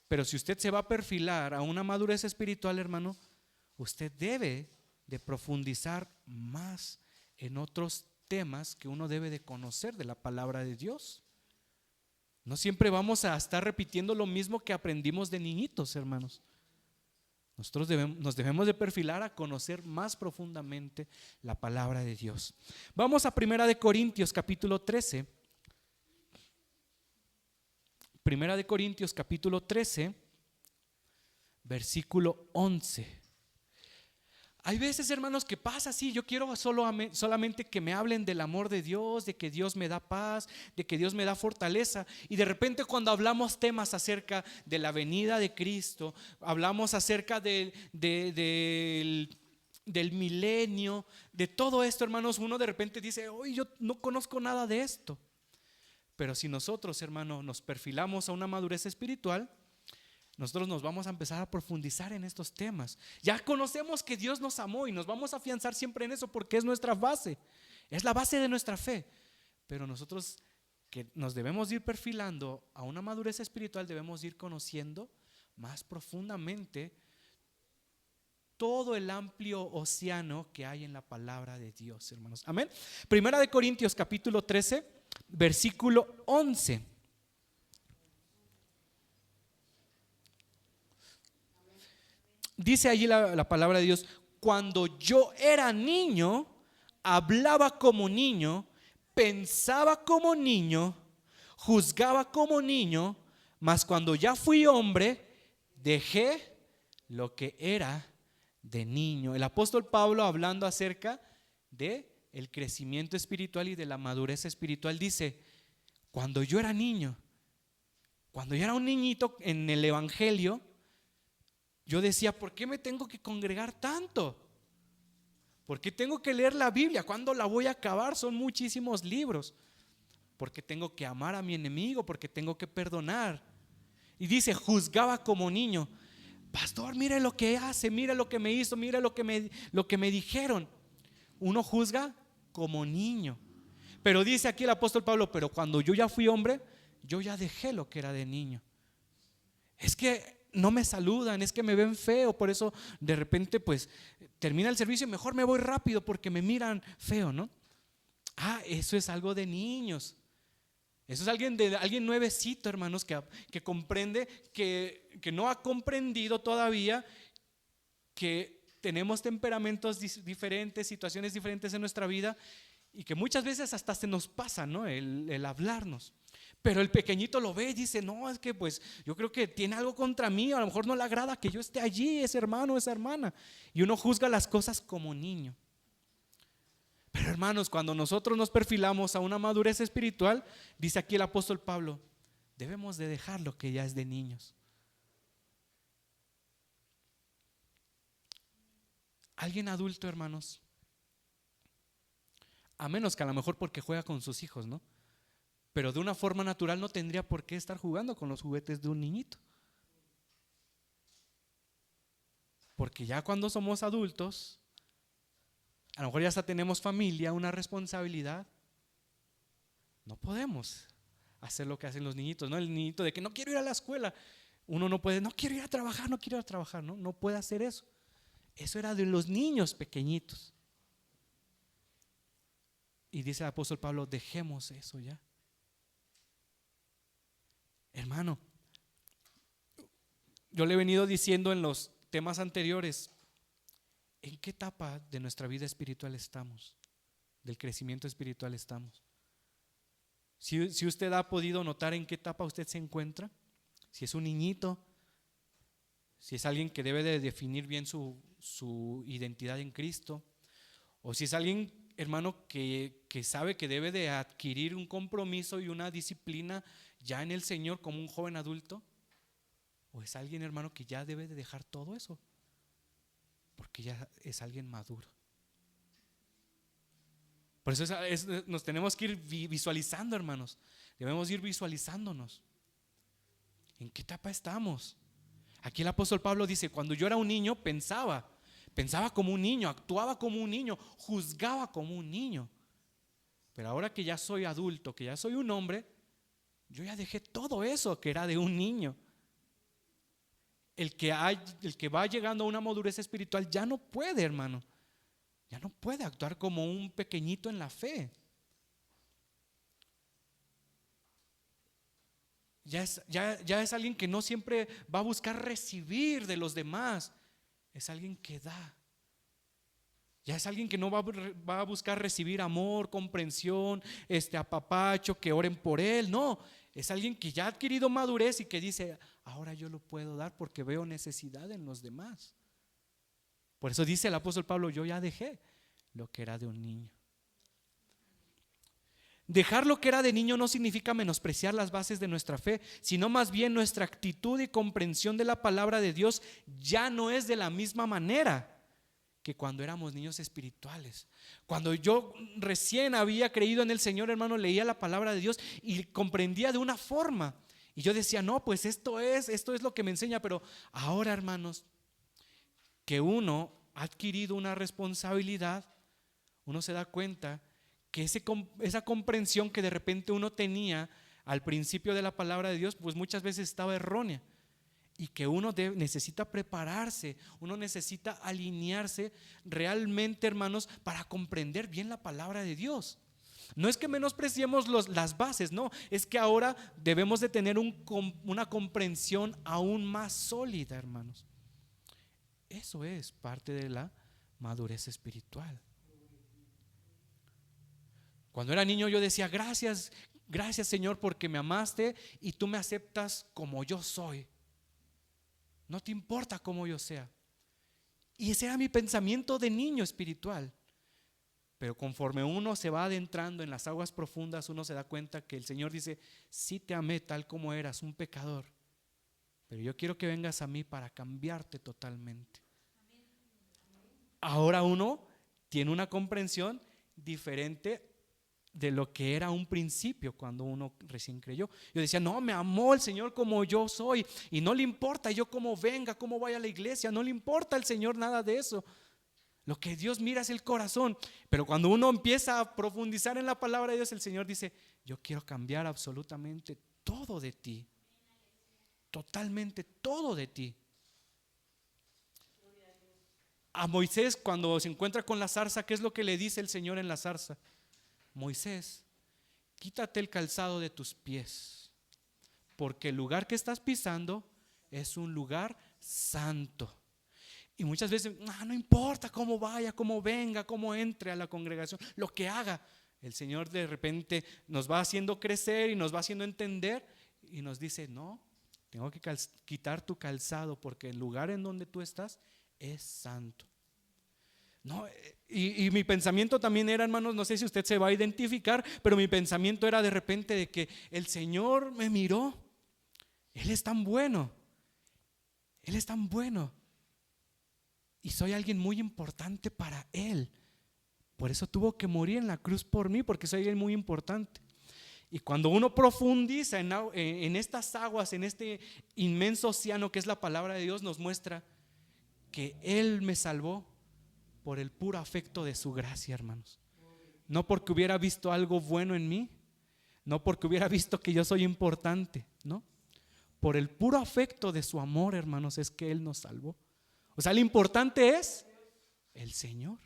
pero si usted se va a perfilar a una madurez espiritual, hermano, usted debe de profundizar más en otros temas que uno debe de conocer de la palabra de Dios. No siempre vamos a estar repitiendo lo mismo que aprendimos de niñitos, hermanos. Nosotros nos debemos de perfilar a conocer más profundamente la palabra de Dios. Vamos a 1 Corintios capítulo 13. 1 Corintios capítulo 13, versículo 11. Hay veces, hermanos, que pasa así. Yo quiero solamente que me hablen del amor de Dios, de que Dios me da paz, de que Dios me da fortaleza. Y de repente cuando hablamos temas acerca de la venida de Cristo, hablamos acerca del milenio, de todo esto, hermanos, uno de repente dice, oye, yo no conozco nada de esto. Pero si nosotros, hermanos, nos perfilamos a una madurez espiritual, nosotros nos vamos a empezar a profundizar en estos temas. Ya conocemos que Dios nos amó y nos vamos a afianzar siempre en eso porque es nuestra base, es la base de nuestra fe. Pero nosotros que nos debemos ir perfilando a una madurez espiritual, debemos ir conociendo más profundamente todo el amplio océano que hay en la palabra de Dios, hermanos. Amén. 1 Corintios capítulo 13, versículo 11. Dice allí la palabra de Dios, cuando yo era niño, hablaba como niño, pensaba como niño, juzgaba como niño, mas cuando ya fui hombre, dejé lo que era de niño. El apóstol Pablo, hablando acerca de el crecimiento espiritual y de la madurez espiritual, dice, cuando yo era niño, cuando yo era un niñito en el evangelio, yo decía, ¿por qué me tengo que congregar tanto? ¿Por qué tengo que leer la Biblia? ¿Cuándo la voy a acabar? Son muchísimos libros. ¿Por qué tengo que amar a mi enemigo? ¿Por qué tengo que perdonar? Y dice, juzgaba como niño. Pastor, mire lo que hace, mire lo que me hizo, mire lo que me dijeron. Uno juzga como niño. Pero dice aquí el apóstol Pablo, pero cuando yo ya fui hombre, yo ya dejé lo que era de niño. Es que no me saludan, es que me ven feo, por eso de repente pues termina el servicio y mejor me voy rápido porque me miran feo, ¿no? Eso es algo de niños. Eso es alguien nuevecito, hermanos, que comprende, que no ha comprendido todavía que tenemos temperamentos diferentes, situaciones diferentes en nuestra vida, y que muchas veces hasta se nos pasa, ¿no? El hablarnos. Pero el pequeñito lo ve y dice, no, es que pues yo creo que tiene algo contra mí, a lo mejor no le agrada que yo esté allí, ese hermano, esa hermana. Y uno juzga las cosas como niño. Pero hermanos, cuando nosotros nos perfilamos a una madurez espiritual, dice aquí el apóstol Pablo, debemos de dejar lo que ya es de niños. Alguien adulto, hermanos, a menos que a lo mejor porque juega con sus hijos, ¿no? Pero de una forma natural no tendría por qué estar jugando con los juguetes de un niñito. Porque ya cuando somos adultos, a lo mejor ya hasta tenemos familia, una responsabilidad, no podemos hacer lo que hacen los niñitos, ¿no? El niñito de que no quiero ir a la escuela, uno no puede, no quiero ir a trabajar, no quiero ir a trabajar, ¿no? No puede hacer eso. Eso era de los niños pequeñitos. Y dice el apóstol Pablo, dejemos eso ya. Hermano, yo le he venido diciendo en los temas anteriores, ¿en qué etapa de nuestra vida espiritual estamos? Del crecimiento espiritual estamos. Si usted ha podido notar en qué etapa usted se encuentra, si es un niñito, si es alguien que debe de definir bien su identidad en Cristo, o si es alguien, hermano, que sabe que debe de adquirir un compromiso y una disciplina ya en el Señor como un joven adulto, o es alguien, hermano, que ya debe de dejar todo eso, porque ya es alguien maduro. Por eso nos tenemos que ir visualizando, hermanos. Debemos ir visualizándonos. ¿En qué etapa estamos? Aquí el apóstol Pablo dice, cuando yo era un niño pensaba como un niño, actuaba como un niño, juzgaba como un niño. Pero ahora que ya soy adulto, que ya soy un hombre, yo ya dejé todo eso que era de un niño. El que va llegando a una madurez espiritual ya no puede, hermano. Ya no puede actuar como un pequeñito en la fe. Ya es alguien que no siempre va a buscar recibir de los demás. Es alguien que da. Ya es alguien que no va a buscar recibir amor, comprensión, apapacho, que oren por él. No, es alguien que ya ha adquirido madurez y que dice, ahora yo lo puedo dar porque veo necesidad en los demás. Por eso dice el apóstol Pablo, yo ya dejé lo que era de un niño. Dejar lo que era de niño no significa menospreciar las bases de nuestra fe, sino más bien nuestra actitud y comprensión de la palabra de Dios ya no es de la misma manera que cuando éramos niños espirituales. Cuando yo recién había creído en el Señor, hermano, leía la palabra de Dios y comprendía de una forma. Y yo decía, no, pues esto es lo que me enseña. Pero ahora, hermanos, que uno ha adquirido una responsabilidad, uno se da cuenta que esa comprensión que de repente uno tenía al principio de la palabra de Dios, pues muchas veces estaba errónea. Y que uno necesita prepararse, uno necesita alinearse realmente, hermanos, para comprender bien la palabra de Dios. No es que menospreciemos las bases, no, es que ahora debemos de tener una comprensión aún más sólida, hermanos. Eso es parte de la madurez espiritual. Cuando era niño yo decía, gracias Señor porque me amaste y tú me aceptas como yo soy. No te importa cómo yo sea. Y ese era mi pensamiento de niño espiritual. Pero conforme uno se va adentrando en las aguas profundas, uno se da cuenta que el Señor dice, sí te amé tal como eras, un pecador, pero yo quiero que vengas a mí para cambiarte totalmente. Ahora uno tiene una comprensión diferente de lo que era un principio cuando uno recién creyó. Yo decía, no, me amó el Señor como yo soy y no le importa yo cómo venga, cómo vaya a la iglesia, no le importa al Señor nada de eso. Lo que Dios mira es el corazón. Pero cuando uno empieza a profundizar en la palabra de Dios, el Señor dice, yo quiero cambiar absolutamente todo de ti, totalmente todo de ti. A Moisés, cuando se encuentra con la zarza, ¿qué es lo que le dice el Señor en la zarza? Moisés, quítate el calzado de tus pies, porque el lugar que estás pisando es un lugar santo. Y muchas veces, no importa cómo vaya, cómo venga, cómo entre a la congregación, lo que haga, el Señor de repente nos va haciendo crecer y nos va haciendo entender y nos dice, no, tengo que quitar tu calzado porque el lugar en donde tú estás es santo. No, y mi pensamiento también era, hermanos, no sé si usted se va a identificar, pero mi pensamiento era de repente de que el Señor me miró. Él es tan bueno. Él es tan bueno. Y soy alguien muy importante para Él. Por eso tuvo que morir en la cruz por mí, porque soy alguien muy importante. Y cuando uno profundiza en estas aguas, en este inmenso océano que es la palabra de Dios, nos muestra que Él me salvó por el puro afecto de su gracia, hermanos. No porque hubiera visto algo bueno en mí, no porque hubiera visto que yo soy importante, no. Por el puro afecto de su amor, hermanos, es que Él nos salvó. O sea, lo importante es el Señor.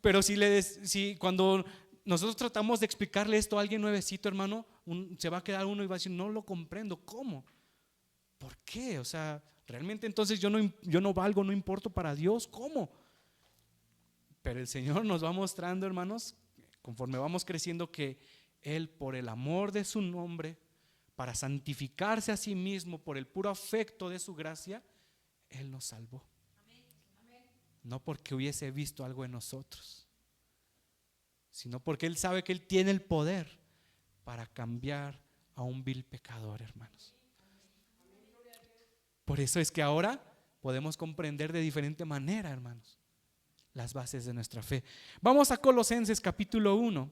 Pero si cuando nosotros tratamos de explicarle esto a alguien nuevecito, hermano, se va a quedar uno y va a decir, no lo comprendo. ¿Cómo? ¿Por qué? O sea, realmente entonces yo no valgo, no importo para Dios. ¿Cómo? Pero el Señor nos va mostrando, hermanos, conforme vamos creciendo, que Él, por el amor de su nombre, para santificarse a sí mismo, por el puro afecto de su gracia, Él nos salvó. No porque hubiese visto algo en nosotros, sino porque Él sabe que Él tiene el poder para cambiar a un vil pecador, hermanos. Por eso es que ahora podemos comprender de diferente manera, hermanos, las bases de nuestra fe. Vamos a Colosenses capítulo 1.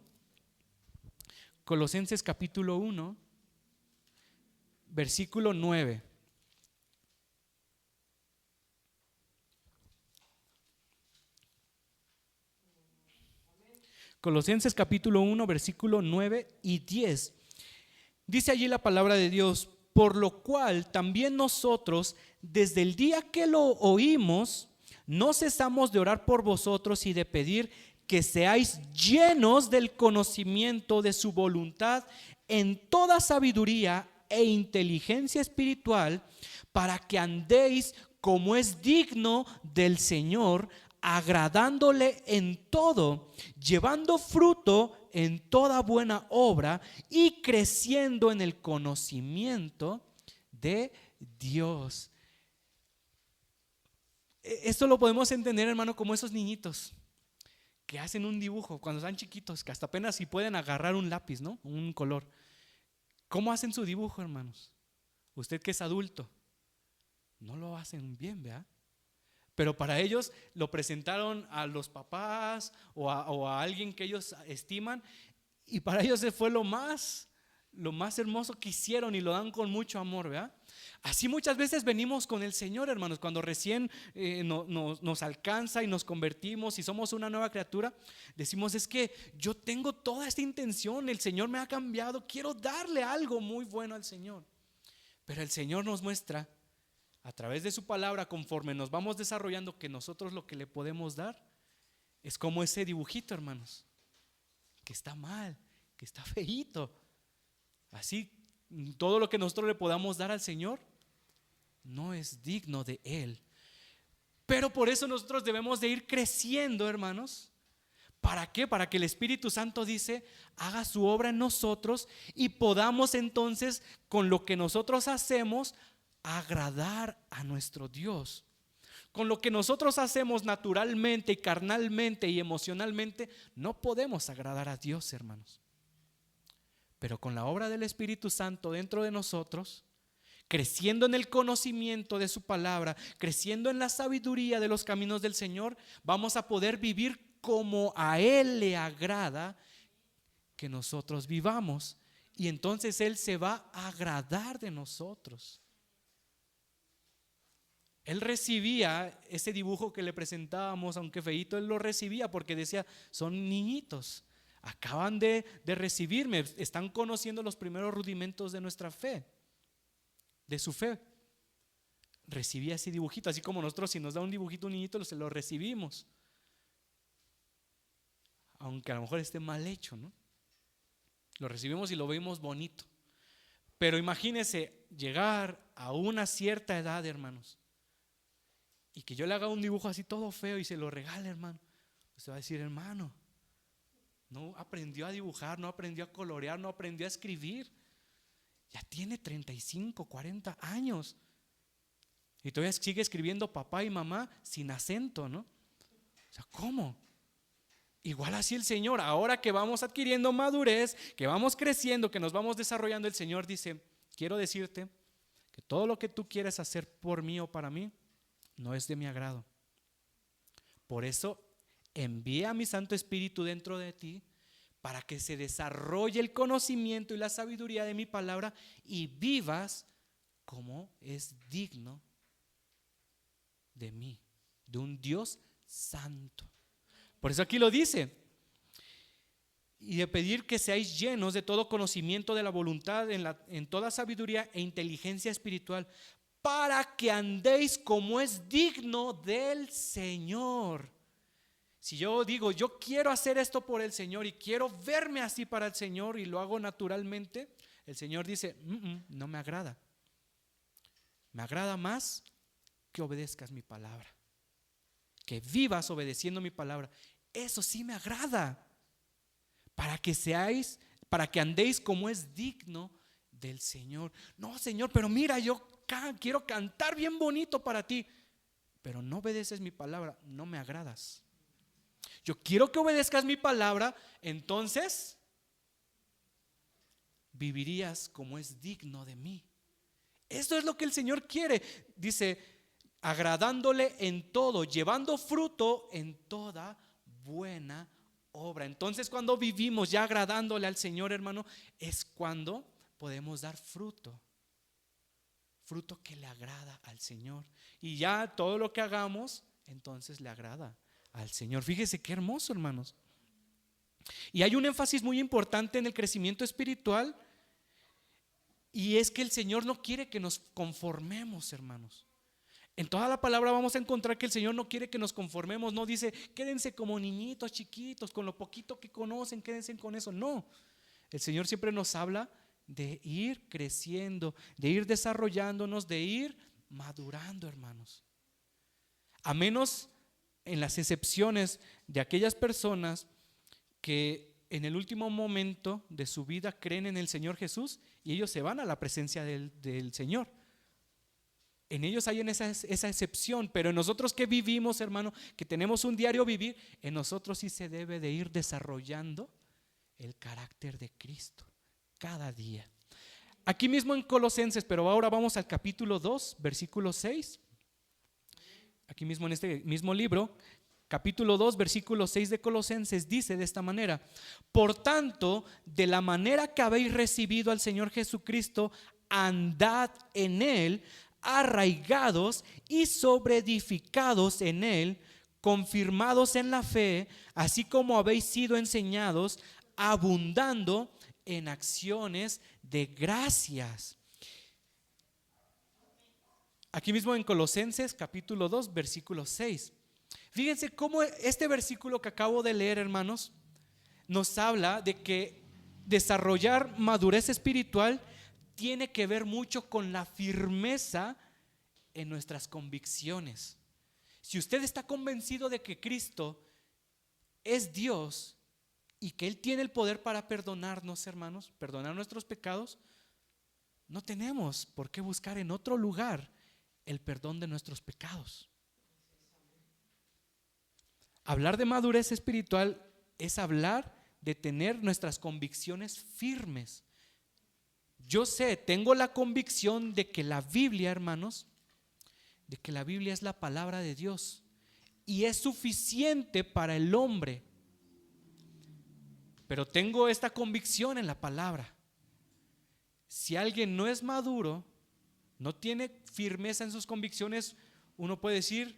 Colosenses capítulo 1, versículo 9. Colosenses capítulo 1, versículo 9 y 10. Dice allí la palabra de Dios: por lo cual también nosotros, desde el día que lo oímos, no cesamos de orar por vosotros y de pedir que seáis llenos del conocimiento de su voluntad en toda sabiduría e inteligencia espiritual, para que andéis como es digno del Señor, agradándole en todo, llevando fruto en toda buena obra y creciendo en el conocimiento de Dios. Esto lo podemos entender, hermano, como esos niñitos que hacen un dibujo cuando están chiquitos, que hasta apenas si pueden agarrar un lápiz, ¿no? Un color. ¿Cómo hacen su dibujo, hermanos? Usted que es adulto, no lo hacen bien, ¿verdad? Pero para ellos lo presentaron a los papás o a alguien que ellos estiman, y para ellos fue lo más hermoso que hicieron y lo dan con mucho amor, ¿verdad? Así muchas veces venimos con el Señor, hermanos, cuando recién nos alcanza y nos convertimos y somos una nueva criatura. Decimos, es que yo tengo toda esta intención, el Señor me ha cambiado, quiero darle algo muy bueno al Señor. Pero el Señor nos muestra a través de su palabra, conforme nos vamos desarrollando, que nosotros lo que le podemos dar es como ese dibujito, hermanos, que está mal, que está feíto. Así, todo lo que nosotros le podamos dar al Señor no es digno de Él. Pero por eso nosotros debemos de ir creciendo, hermanos. ¿Para qué? Para que el Espíritu Santo, dice, haga su obra en nosotros y podamos entonces, con lo que nosotros hacemos, agradar a nuestro Dios. Con lo que nosotros hacemos naturalmente y carnalmente y emocionalmente, no podemos agradar a Dios, hermanos. Pero con la obra del Espíritu Santo dentro de nosotros, creciendo en el conocimiento de su palabra, creciendo en la sabiduría de los caminos del Señor, vamos a poder vivir como a Él le agrada que nosotros vivamos. Y entonces Él se va a agradar de nosotros. Él recibía ese dibujo que le presentábamos, aunque feíto, Él lo recibía porque decía, son niñitos, acaban de recibirme, están conociendo los primeros rudimentos de nuestra fe, de su fe. recibía ese dibujito, así como nosotros si nos da un dibujito un niñito, se lo recibimos. Aunque a lo mejor esté mal hecho, ¿no? Lo recibimos y lo vemos bonito. Pero imagínense llegar a una cierta edad, hermanos, y que yo le haga un dibujo así todo feo y se lo regale, hermano. Usted va a decir, hermano, no aprendió a dibujar, no aprendió a colorear, no aprendió a escribir. Ya tiene 35, 40 años y todavía sigue escribiendo papá y mamá sin acento, ¿no? O sea, ¿cómo? Igual así el Señor, ahora que vamos adquiriendo madurez, que vamos creciendo, que nos vamos desarrollando, el Señor dice, quiero decirte que todo lo que tú quieres hacer por mí o para mí no es de mi agrado. Por eso envía a mi Santo Espíritu dentro de ti para que se desarrolle el conocimiento y la sabiduría de mi palabra y vivas como es digno de mí, de un Dios santo. Por eso aquí lo dice, y de pedir que seáis llenos de todo conocimiento de la voluntad en toda sabiduría e inteligencia espiritual, para que andéis como es digno del Señor. Si yo digo, yo quiero hacer esto por el Señor y quiero verme así para el Señor y lo hago naturalmente, el Señor dice, no me agrada. Me agrada más que obedezcas mi palabra, que vivas obedeciendo mi palabra. Eso sí me agrada, para que andéis como es digno del Señor. No, Señor, pero mira, yo quiero cantar bien bonito para ti, pero no obedeces mi palabra, no me agradas. Yo quiero que obedezcas mi palabra, entonces vivirías como es digno de mí. Esto es lo que el Señor quiere. Dice, agradándole en todo, llevando fruto en toda buena obra. Entonces, cuando vivimos ya agradándole al Señor, hermano, es cuando podemos dar fruto. Fruto que le agrada al Señor. Y ya todo lo que hagamos, entonces le agrada al Señor. Fíjese qué hermoso, hermanos. Y hay un énfasis muy importante en el crecimiento espiritual, y es que el Señor no quiere que nos conformemos, hermanos. En toda la palabra vamos a encontrar que el Señor no quiere que nos conformemos. No dice, quédense como niñitos chiquitos, con lo poquito que conocen, quédense con eso. No, el Señor siempre nos habla de ir creciendo, de ir desarrollándonos, de ir madurando, hermanos. A menos en las excepciones de aquellas personas que en el último momento de su vida creen en el Señor Jesús y ellos se van a la presencia del Señor. En ellos hay esa excepción, pero en nosotros que vivimos, hermano, que tenemos un diario vivir, en nosotros sí se debe de ir desarrollando el carácter de Cristo cada día. Aquí mismo en Colosenses, pero ahora vamos al capítulo 2, versículo 6. Aquí mismo en este mismo libro, capítulo 2, versículo 6 de Colosenses, dice de esta manera: por tanto, de la manera que habéis recibido al Señor Jesucristo, andad en Él, arraigados y sobreedificados en Él, confirmados en la fe, así como habéis sido enseñados, abundando en acciones de gracias. Aquí mismo en Colosenses capítulo 2, versículo 6. Fíjense cómo este versículo que acabo de leer, hermanos, nos habla de que desarrollar madurez espiritual tiene que ver mucho con la firmeza en nuestras convicciones. Si usted está convencido de que Cristo es Dios y que Él tiene el poder para perdonarnos, hermanos, perdonar nuestros pecados, no tenemos por qué buscar en otro lugar el perdón de nuestros pecados. Hablar de madurez espiritual es hablar de tener nuestras convicciones firmes. Yo tengo la convicción de que la Biblia, hermanos, de que la Biblia es la palabra de Dios y es suficiente para el hombre. Pero tengo esta convicción en la palabra. Si alguien no es maduro, no tiene firmeza en sus convicciones, uno puede decir,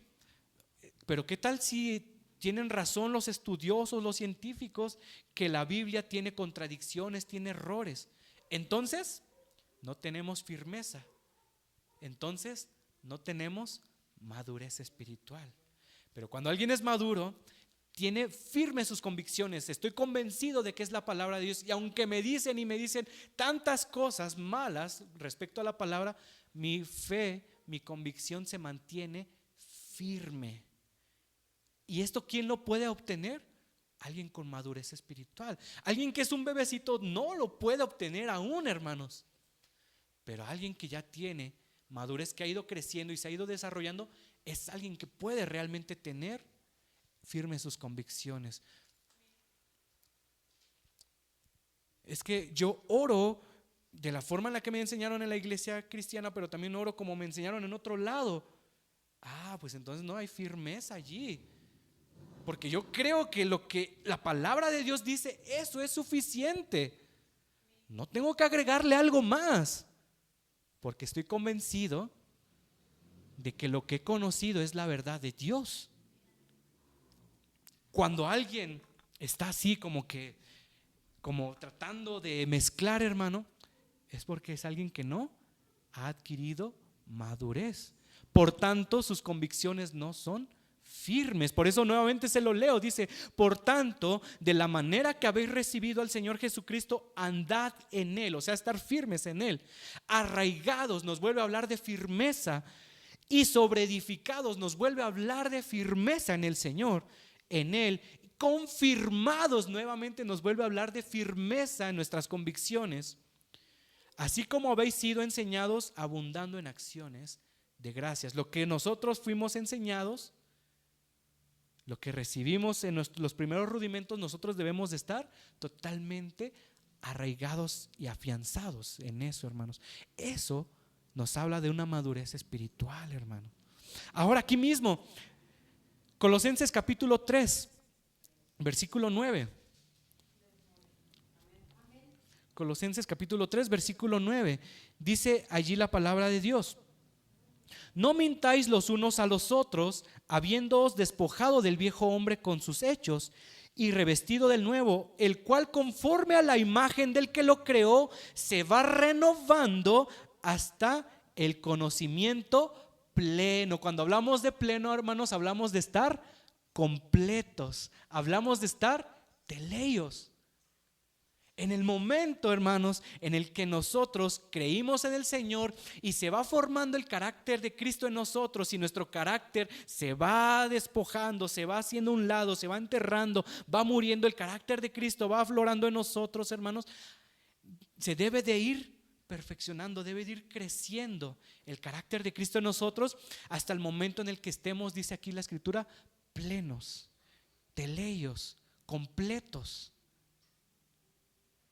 pero ¿qué tal si tienen razón los estudiosos, los científicos, que la Biblia tiene contradicciones, tiene errores? Entonces, no tenemos firmeza. Entonces, no tenemos madurez espiritual. Pero cuando alguien es maduro, tiene firmes sus convicciones. Estoy convencido de que es la palabra de Dios, y aunque me dicen y me dicen tantas cosas malas respecto a la palabra, mi fe, mi convicción se mantiene firme. ¿Y esto quién lo puede obtener? Alguien con madurez espiritual. Alguien que es un bebecito no lo puede obtener aún, hermanos. Pero alguien que ya tiene madurez, que ha ido creciendo y se ha ido desarrollando, es alguien que puede realmente tener firmes sus convicciones. Es que yo oro de la forma en la que me enseñaron en la iglesia cristiana, pero también oro como me enseñaron en otro lado. Pues entonces no hay firmeza allí, porque yo creo que lo que la palabra de Dios dice, eso es suficiente. No tengo que agregarle algo más, porque estoy convencido de que lo que he conocido es la verdad de Dios. Cuando alguien está así como tratando de mezclar, hermano, es porque es alguien que no ha adquirido madurez. Por tanto, sus convicciones no son firmes. Por eso nuevamente se lo leo, dice: por tanto, de la manera que habéis recibido al Señor Jesucristo, andad en Él. O sea, estar firmes en Él. Arraigados, nos vuelve a hablar de firmeza. Y sobreedificados, nos vuelve a hablar de firmeza en el Señor, en Él. Confirmados, nuevamente nos vuelve a hablar de firmeza en nuestras convicciones. Así como habéis sido enseñados, abundando en acciones de gracias. Lo que nosotros fuimos enseñados, lo que recibimos en los primeros rudimentos, nosotros debemos de estar totalmente arraigados y afianzados en eso, hermanos. Eso nos habla de una madurez espiritual, hermano. Ahora aquí mismo, Colosenses capítulo 3, versículo 9. Colosenses capítulo 3, versículo 9. Dice allí la palabra de Dios: no mintáis los unos a los otros, habiéndoos despojado del viejo hombre con sus hechos y revestido del nuevo, el cual conforme a la imagen del que lo creó se va renovando hasta el conocimiento pleno. Cuando hablamos de pleno, hermanos, hablamos de estar completos, hablamos de estar teleios. En el momento, hermanos, en el que nosotros creímos en el Señor y se va formando el carácter de Cristo en nosotros, y nuestro carácter se va despojando, se va haciendo a un lado, se va enterrando, va muriendo, el carácter de Cristo va aflorando en nosotros, hermanos, se debe de ir perfeccionando, debe de ir creciendo el carácter de Cristo en nosotros hasta el momento en el que estemos, dice aquí la Escritura, plenos, teleios, completos.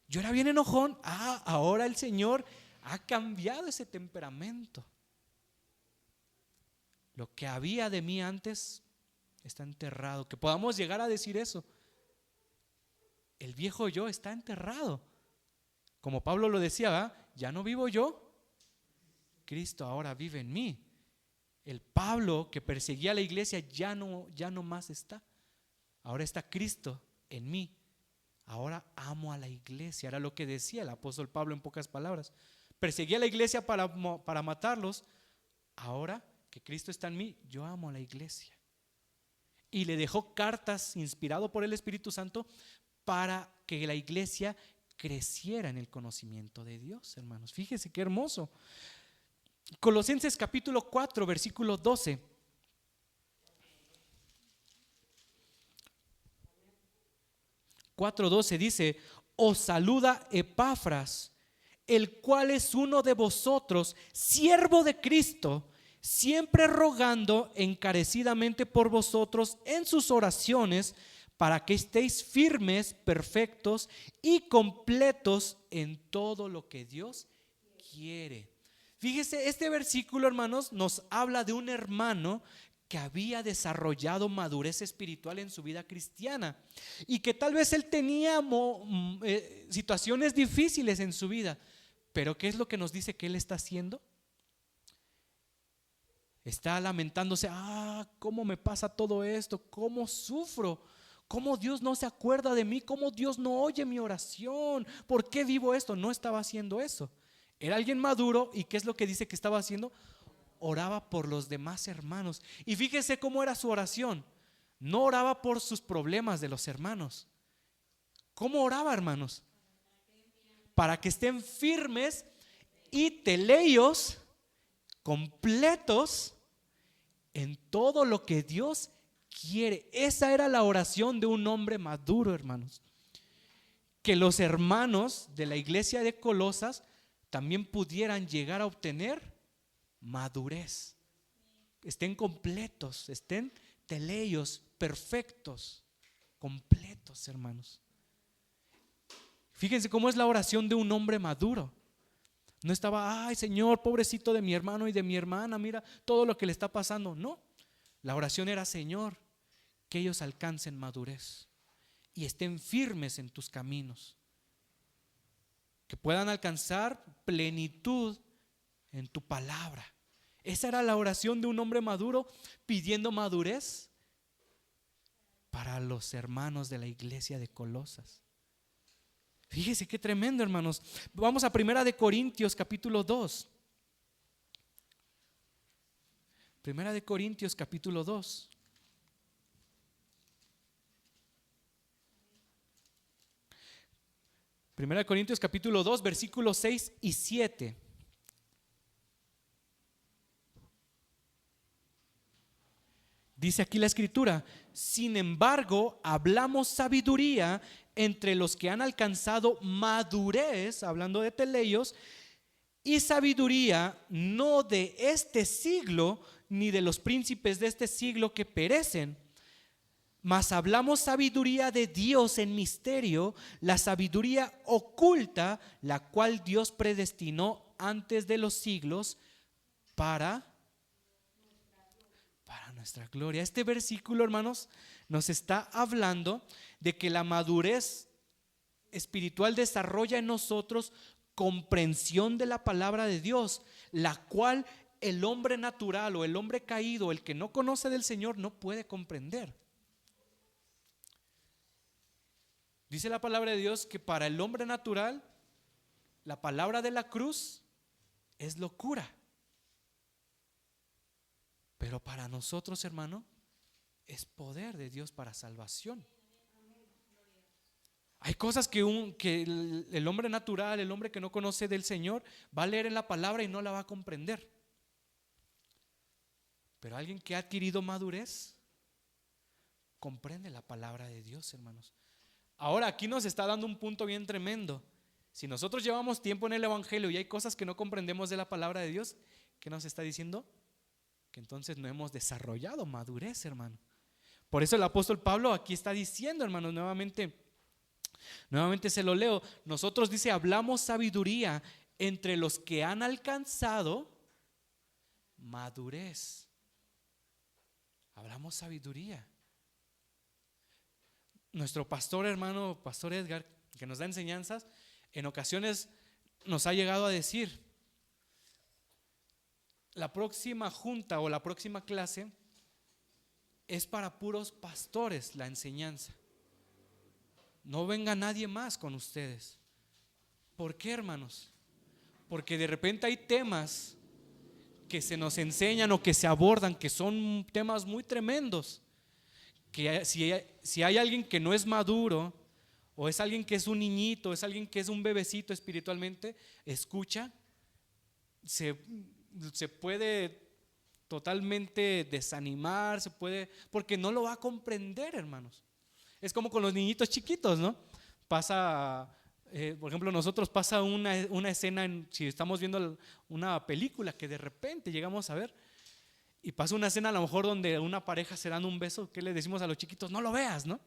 Yo era bien enojón. Ahora el Señor ha cambiado ese temperamento. Lo que había de mí antes está enterrado. Que podamos llegar a decir eso. El viejo yo está enterrado. Como Pablo lo decía, ¿verdad? Ya no vivo yo, Cristo ahora vive en mí. El Pablo que perseguía a la iglesia ya no más está. Ahora está Cristo en mí. Ahora amo a la iglesia. Era lo que decía el apóstol Pablo en pocas palabras. Perseguía a la iglesia para matarlos. Ahora que Cristo está en mí, yo amo a la iglesia. Y le dejó cartas inspirado por el Espíritu Santo para que la iglesia creciera en el conocimiento de Dios, hermanos. Fíjese qué hermoso. Colosenses capítulo 4, versículo 12. Dice: os saluda Epafras, el cual es uno de vosotros, siervo de Cristo, siempre rogando encarecidamente por vosotros en sus oraciones, para que estéis firmes, perfectos y completos en todo lo que Dios quiere. Fíjese, este versículo, hermanos, nos habla de un hermano que había desarrollado madurez espiritual en su vida cristiana y que tal vez él tenía situaciones difíciles en su vida, pero ¿qué es lo que nos dice que él está haciendo? Está lamentándose: ¿cómo me pasa todo esto? ¿Cómo sufro? ¿Cómo Dios no se acuerda de mí? ¿Cómo Dios no oye mi oración? ¿Por qué vivo esto? No estaba haciendo eso. Era alguien maduro, y ¿qué es lo que dice que estaba haciendo? oraba por los demás hermanos. Y fíjese cómo era su oración. No oraba por sus problemas de los hermanos. ¿Cómo oraba, hermanos? Para que estén firmes y teleios, completos en todo lo que Dios quiere. Esa era la oración de un hombre maduro, hermanos. Que los hermanos de la iglesia de Colosas también pudieran llegar a obtener madurez. Estén completos, estén teleios, perfectos, completos, hermanos. Fíjense cómo es la oración de un hombre maduro. No estaba, ay Señor, pobrecito de mi hermano y de mi hermana, mira todo lo que le está pasando. No, la oración era, Señor, que ellos alcancen madurez y estén firmes en tus caminos, que puedan alcanzar plenitud en tu palabra. Esa era la oración de un hombre maduro, pidiendo madurez para los hermanos de la iglesia de Colosas. Fíjese qué tremendo, hermanos. Vamos a 1 de Corintios capítulo 2. 1 de Corintios capítulo 2. Primera de Corintios capítulo 2, versículos 6 y 7. Dice aquí la escritura: sin embargo, hablamos sabiduría entre los que han alcanzado madurez, hablando de teleios, y sabiduría no de este siglo, ni de los príncipes de este siglo que perecen. Mas hablamos sabiduría de Dios en misterio, la sabiduría oculta, la cual Dios predestinó antes de los siglos para nuestra gloria. Este versículo, hermanos, nos está hablando de que la madurez espiritual desarrolla en nosotros comprensión de la palabra de Dios, la cual el hombre natural o el hombre caído, el que no conoce del Señor, no puede comprender. Dice la palabra de Dios que para el hombre natural la palabra de la cruz es locura. Pero para nosotros, hermano, es poder de Dios para salvación. Hay cosas que el hombre natural, el hombre que no conoce del Señor, va a leer en la palabra y no la va a comprender. Pero alguien que ha adquirido madurez comprende la palabra de Dios, hermanos. Ahora aquí nos está dando un punto bien tremendo. Si nosotros llevamos tiempo en el evangelio y hay cosas que no comprendemos de la palabra de Dios, ¿qué nos está diciendo? Que entonces no hemos desarrollado madurez, hermano. Por eso el apóstol Pablo aquí está diciendo, hermanos, nuevamente se lo leo. Nosotros, dice, hablamos sabiduría entre los que han alcanzado madurez. Hablamos sabiduría. Nuestro pastor, hermano, pastor Edgar, que nos da enseñanzas, en ocasiones nos ha llegado a decir: la próxima junta o la próxima clase es para puros pastores la enseñanza. No venga nadie más con ustedes. ¿Por qué, hermanos? Porque de repente hay temas que se nos enseñan o que se abordan, que son temas muy tremendos, que si hay alguien que no es maduro, o es alguien que es un niñito, es alguien que es un bebecito espiritualmente, escucha, se puede totalmente desanimar, porque no lo va a comprender, hermanos. Es como con los niñitos chiquitos, ¿no? Pasa, por ejemplo, nosotros pasa una escena, si estamos viendo una película que de repente llegamos a ver, y pasa una escena a lo mejor donde una pareja se dan un beso, ¿qué le decimos a los chiquitos? No lo veas, ¿no?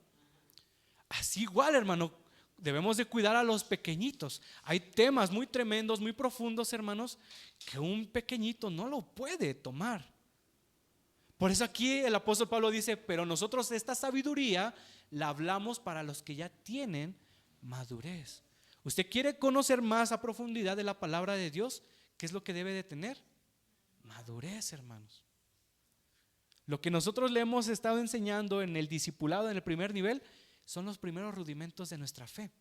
Así igual, hermano, debemos de cuidar a los pequeñitos. Hay temas muy tremendos, muy profundos, hermanos, que un pequeñito no lo puede tomar. Por eso aquí el apóstol Pablo dice: pero nosotros esta sabiduría la hablamos para los que ya tienen madurez. ¿Usted quiere conocer más a profundidad de la palabra de Dios? ¿Qué es lo que debe de tener? Madurez, hermanos. Lo que nosotros le hemos estado enseñando en el discipulado, en el primer nivel, son los primeros rudimentos de nuestra fe.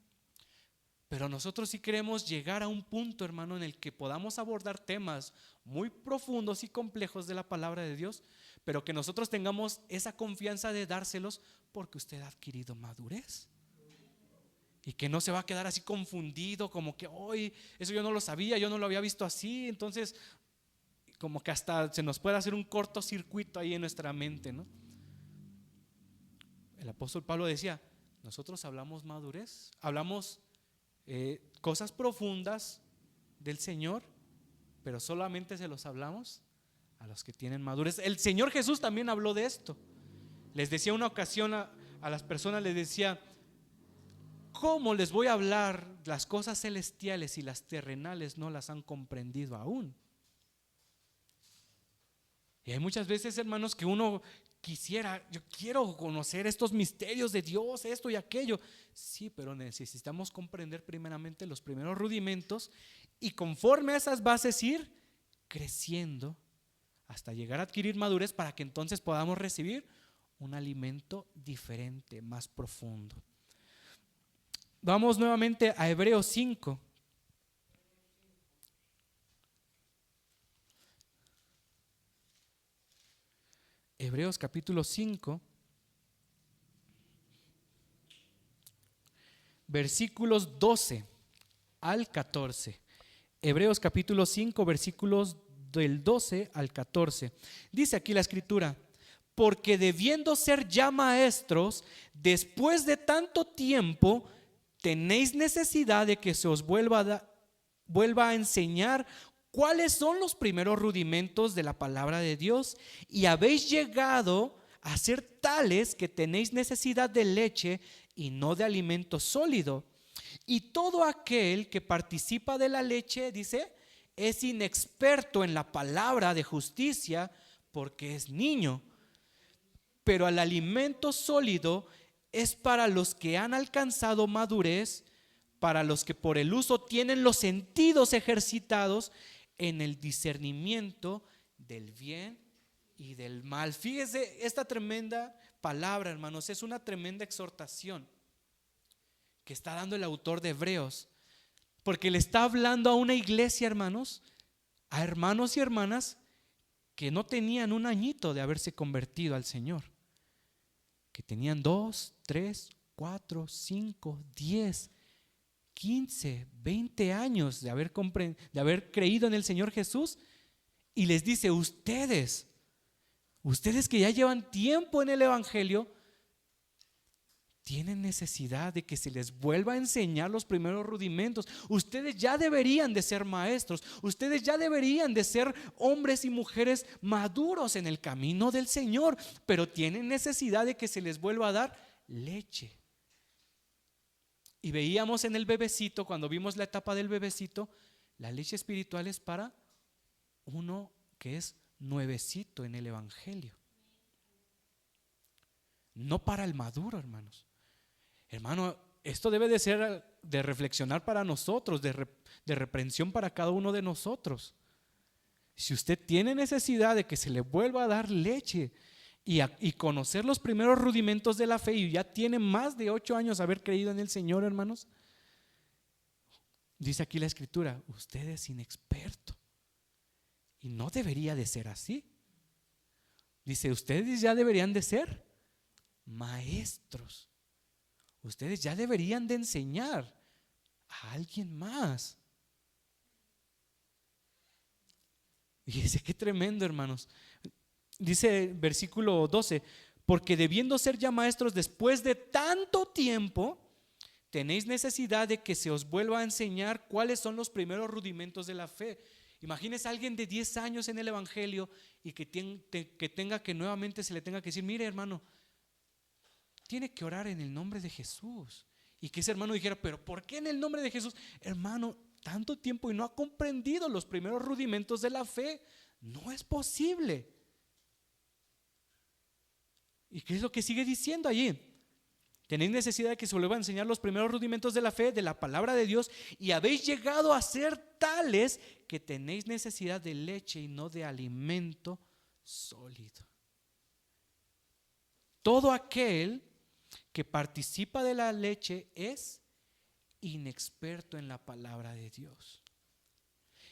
Pero nosotros sí queremos llegar a un punto, hermano, en el que podamos abordar temas muy profundos y complejos de la palabra de Dios, pero que nosotros tengamos esa confianza de dárselos porque usted ha adquirido madurez. Y que no se va a quedar así confundido, como que hoy eso yo no lo sabía, yo no lo había visto así. Entonces, como que hasta se nos puede hacer un cortocircuito ahí en nuestra mente, ¿no? El apóstol Pablo decía: nosotros hablamos madurez, hablamos cosas profundas del Señor, pero solamente se los hablamos a los que tienen madurez. El Señor Jesús también habló de esto. Les decía una ocasión a las personas, les decía: ¿cómo les voy a hablar las cosas celestiales si las terrenales no las han comprendido aún? Y hay muchas veces, hermanos, que uno quisiera, yo quiero conocer estos misterios de Dios, esto y aquello. Sí, pero necesitamos comprender primeramente los primeros rudimentos y conforme a esas bases ir creciendo hasta llegar a adquirir madurez para que entonces podamos recibir un alimento diferente, más profundo. Vamos nuevamente a Hebreos 5. Hebreos capítulo 5, versículos 12 al 14. Hebreos capítulo 5, versículos del 12 al 14. Dice aquí la escritura: porque debiendo ser ya maestros, después de tanto tiempo, tenéis necesidad de que se os vuelva a enseñar cuáles son los primeros rudimentos de la palabra de Dios, y habéis llegado a ser tales que tenéis necesidad de leche y no de alimento sólido. Y todo aquel que participa de la leche, dice, es inexperto en la palabra de justicia porque es niño. Pero el alimento sólido es para los que han alcanzado madurez, para los que por el uso tienen los sentidos ejercitados en el discernimiento del bien y del mal. Fíjese, esta tremenda palabra, hermanos, es una tremenda exhortación que está dando el autor de Hebreos, porque le está hablando a una iglesia, hermanos, a hermanos y hermanas que no tenían un añito de haberse convertido al Señor, que tenían 2, 3, 4, 5, 10, 15, 20 años de haber creído en el Señor Jesús, y les dice: ustedes que ya llevan tiempo en el Evangelio, tienen necesidad de que se les vuelva a enseñar los primeros rudimentos. Ustedes ya deberían de ser maestros, ustedes ya deberían de ser hombres y mujeres maduros en el camino del Señor, pero tienen necesidad de que se les vuelva a dar leche. Y veíamos en el bebecito, cuando vimos la etapa del bebecito, la leche espiritual es para uno que es nuevecito en el Evangelio, no para el maduro, hermanos. Hermano, esto debe de ser de reflexionar para nosotros, de reprensión para cada uno de nosotros. Si usted tiene necesidad de que se le vuelva a dar leche y conocer los primeros rudimentos de la fe, y ya tiene más de 8 años haber creído en el Señor, hermanos, dice aquí la escritura: usted es inexperto. Y no debería de ser así. Dice: ustedes ya deberían de ser maestros. Ustedes ya deberían de enseñar a alguien más. Fíjense qué tremendo, hermanos. Dice versículo 12: porque debiendo ser ya maestros después de tanto tiempo, tenéis necesidad de que se os vuelva a enseñar cuáles son los primeros rudimentos de la fe. Imagínese a alguien de 10 años en el Evangelio y que tenga que nuevamente se le tenga que decir: mire, hermano, tiene que orar en el nombre de Jesús. Y que ese hermano dijera: pero ¿por qué en el nombre de Jesús? Hermano, tanto tiempo y no ha comprendido los primeros rudimentos de la fe. No es posible. ¿Y qué es lo que sigue diciendo allí? Tenéis necesidad de que se os vuelva a enseñar los primeros rudimentos de la fe, de la palabra de Dios, y habéis llegado a ser tales que tenéis necesidad de leche y no de alimento sólido. Todo aquel que participa de la leche es inexperto en la palabra de Dios.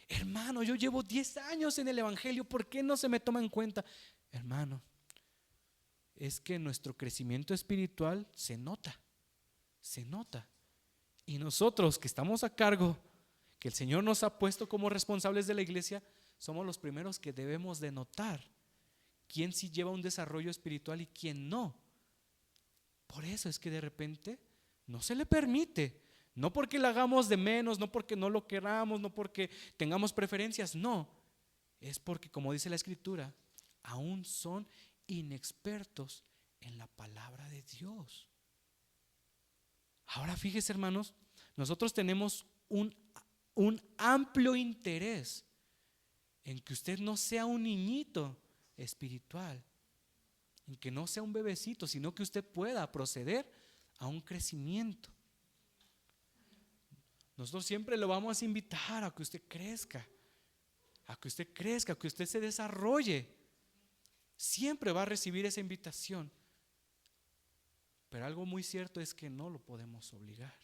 Hermano, yo llevo 10 años en el Evangelio, ¿por qué no se me toma en cuenta? Hermano, es que nuestro crecimiento espiritual se nota. Y nosotros que estamos a cargo, que el Señor nos ha puesto como responsables de la iglesia, somos los primeros que debemos de notar quién sí lleva un desarrollo espiritual y quién no. Por eso es que de repente no se le permite, no porque la hagamos de menos, no porque no lo queramos, no porque tengamos preferencias, no, es porque, como dice la Escritura, aún son inexpertos en la palabra de Dios. Ahora fíjese, hermanos, nosotros tenemos un amplio interés en que usted no sea un niñito espiritual, en que no sea un bebecito, sino que usted pueda proceder a un crecimiento. Nosotros siempre lo vamos a invitar a que usted crezca, a que usted se desarrolle. Siempre va a recibir esa invitación. Pero algo muy cierto es que no lo podemos obligar.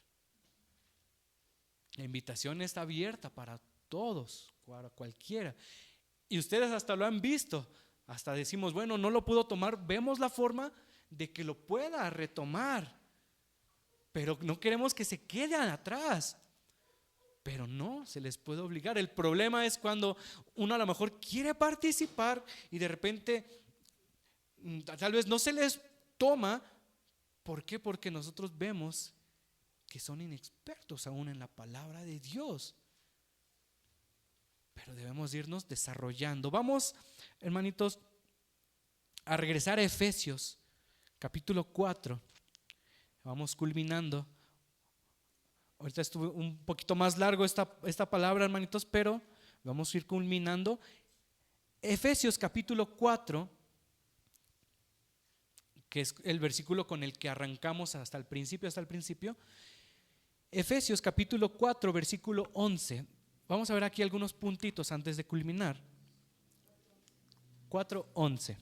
La invitación está abierta para todos, para cualquiera. Y ustedes hasta lo han visto. Hasta decimos, bueno, no lo pudo tomar. Vemos la forma de que lo pueda retomar. Pero no queremos que se queden atrás. Pero no se les puede obligar. El problema es cuando uno a lo mejor quiere participar y de repente tal vez no se les toma. ¿Por qué? Porque nosotros vemos que son inexpertos aún en la palabra de Dios. Pero debemos irnos desarrollando. Vamos, hermanitos, a regresar a Efesios capítulo 4. Vamos culminando. Ahorita estuvo un poquito más largo esta palabra, hermanitos, pero vamos a ir culminando. Efesios capítulo 4, que es el versículo con el que arrancamos hasta el principio. Efesios capítulo 4, versículo 11. Vamos a ver aquí algunos puntitos antes de culminar. 4:11.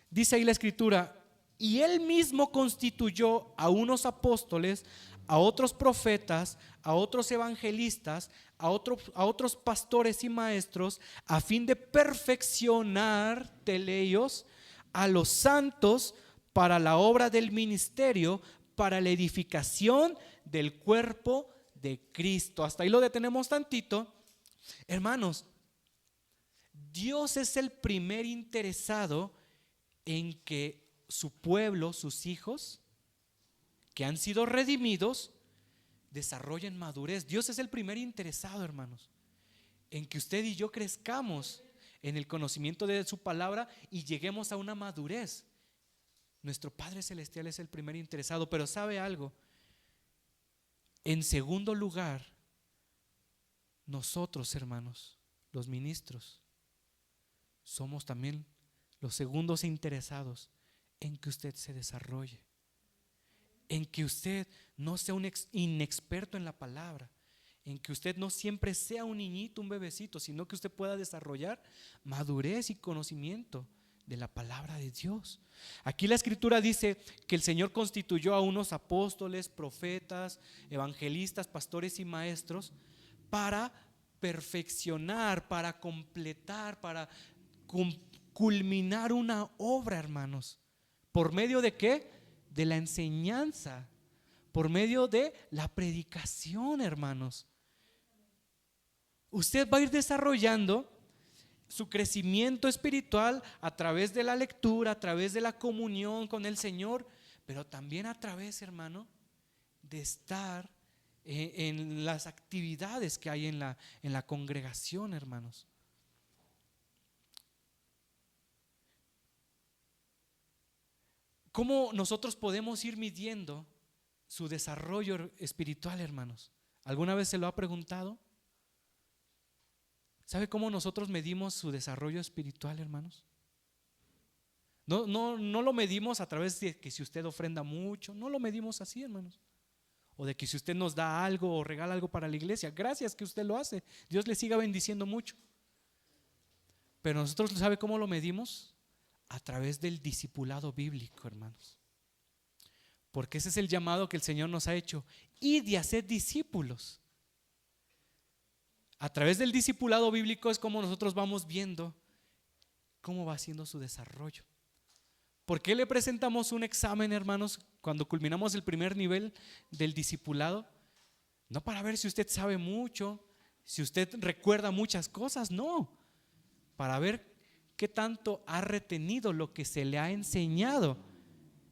Dice ahí la Escritura: y Él mismo constituyó a unos apóstoles, a otros profetas, a otros evangelistas, a otros pastores y maestros, a fin de perfeccionar, teleios, a los santos para la obra del ministerio, para la edificación del cuerpo de Cristo. Hasta ahí lo detenemos tantito. Hermanos, Dios es el primer interesado en que su pueblo, sus hijos, que han sido redimidos, desarrollen madurez. Dios es el primer interesado, hermanos, en que usted y yo crezcamos en el conocimiento de su palabra y lleguemos a una madurez. Nuestro Padre Celestial es el primer interesado, pero ¿sabe algo? En segundo lugar, nosotros, hermanos, los ministros, somos también los segundos interesados en que usted se desarrolle, en que usted no sea un inexperto en la palabra, en que usted no siempre sea un niñito, un bebecito, sino que usted pueda desarrollar madurez y conocimiento de la palabra de Dios. Aquí la Escritura dice que el Señor constituyó a unos apóstoles, profetas, evangelistas, pastores y maestros para perfeccionar, para completar, para culminar una obra, hermanos. ¿Por medio de qué? De la enseñanza, por medio de la predicación, hermanos. Usted va a ir desarrollando su crecimiento espiritual a través de la lectura, a través de la comunión con el Señor, pero también a través, hermano, de estar en las actividades que hay en la congregación, hermanos. ¿Cómo nosotros podemos ir midiendo su desarrollo espiritual, hermanos? ¿Alguna vez se lo ha preguntado? ¿Sabe cómo nosotros medimos su desarrollo espiritual, hermanos? No lo medimos a través de que si usted ofrenda mucho, no lo medimos así, hermanos. O de que si usted nos da algo o regala algo para la iglesia, gracias que usted lo hace, Dios le siga bendiciendo mucho. Pero nosotros, ¿sabe cómo lo medimos? A través del discipulado bíblico, hermanos. porque ese es el llamado que el Señor nos ha hecho, y de hacer discípulos. A través del discipulado bíblico es como nosotros vamos viendo cómo va haciendo su desarrollo. ¿Por qué le presentamos un examen, hermanos, cuando culminamos el primer nivel del discipulado? No para ver si usted sabe mucho, si usted recuerda muchas cosas, no. Para ver qué tanto ha retenido lo que se le ha enseñado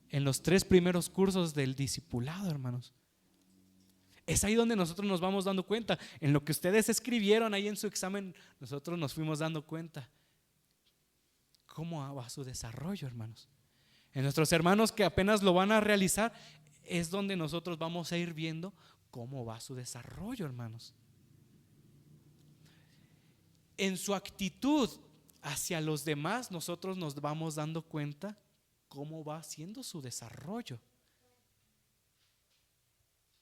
en los 3 primeros cursos del discipulado, hermanos. Es ahí donde nosotros nos vamos dando cuenta. En lo que ustedes escribieron ahí en su examen, nosotros nos fuimos dando cuenta cómo va su desarrollo, hermanos. En nuestros hermanos que apenas lo van a realizar, es donde nosotros vamos a ir viendo cómo va su desarrollo, hermanos. En su actitud hacia los demás, nosotros nos vamos dando cuenta cómo va siendo su desarrollo.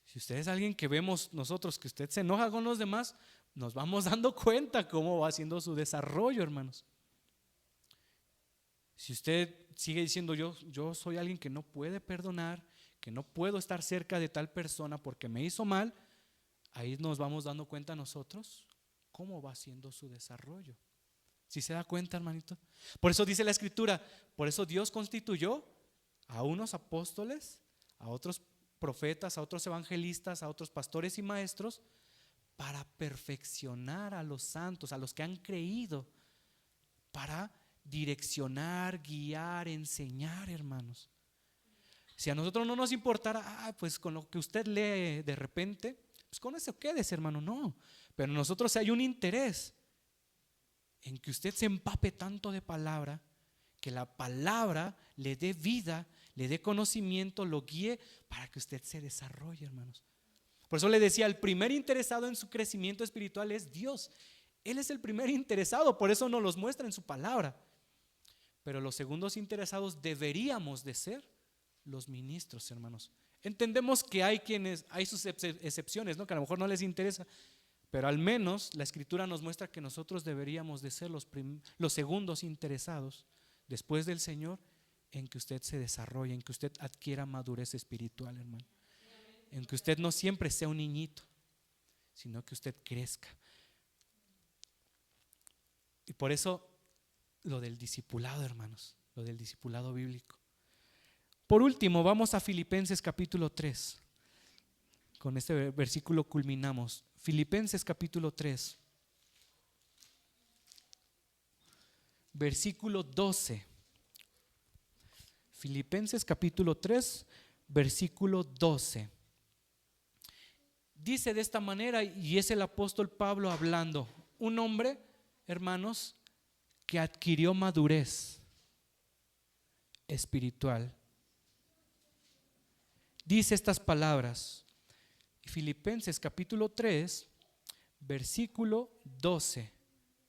Si usted es alguien que vemos nosotros que usted se enoja con los demás, nos vamos dando cuenta cómo va siendo su desarrollo, hermanos. Si usted sigue diciendo yo soy alguien que no puede perdonar, que no puedo estar cerca de tal persona porque me hizo mal, ahí nos vamos dando cuenta nosotros cómo va siendo su desarrollo. ¿Sí se da cuenta, hermanito? Por eso dice la Escritura, por eso Dios constituyó a unos apóstoles, a otros profetas, a otros evangelistas, a otros pastores y maestros, para perfeccionar a los santos, a los que han creído, para direccionar, guiar, enseñar, hermanos. Si a nosotros no nos importara, pues con lo que usted lee de repente, pues con eso quédese, hermano, no. Pero nosotros hay un interés en que usted se empape tanto de palabra, que la palabra le dé vida, le dé conocimiento, lo guíe para que usted se desarrolle, hermanos. Por eso le decía, el primer interesado en su crecimiento espiritual es Dios. Él es el primer interesado, por eso nos los muestra en su palabra. Pero los segundos interesados deberíamos de ser los ministros, hermanos. Entendemos que hay sus excepciones, ¿no? Que a lo mejor no les interesa, pero al menos la Escritura nos muestra que nosotros deberíamos de ser los segundos interesados después del Señor en que usted se desarrolle, en que usted adquiera madurez espiritual, hermano. En que usted no siempre sea un niñito, sino que usted crezca. Y por eso lo del discipulado, hermanos, lo del discipulado bíblico. Por último, vamos a Filipenses capítulo 3. Con este versículo culminamos. Filipenses capítulo 3, versículo 12. Filipenses capítulo 3, versículo 12. Dice de esta manera, y es el apóstol Pablo hablando, un hombre, hermanos, que adquirió madurez espiritual. Dice estas palabras, Filipenses capítulo 3, versículo 12.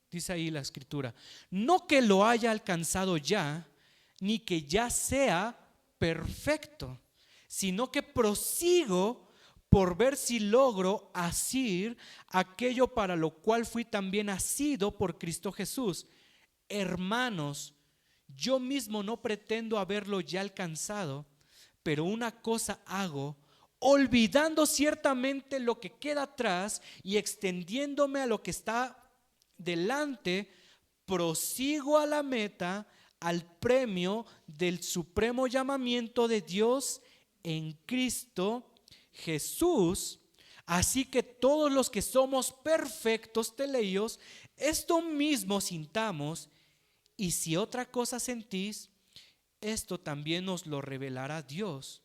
Dice ahí la Escritura: no que lo haya alcanzado ya, ni que ya sea perfecto, sino que prosigo por ver si logro asir aquello para lo cual fui también asido por Cristo Jesús. Hermanos, yo mismo no pretendo haberlo ya alcanzado, pero una cosa hago, olvidando ciertamente lo que queda atrás y extendiéndome a lo que está delante, prosigo a la meta, al premio del supremo llamamiento de Dios en Cristo Jesús. Así que todos los que somos perfectos, teleios, esto mismo sintamos, y si otra cosa sentís, esto también nos lo revelará Dios.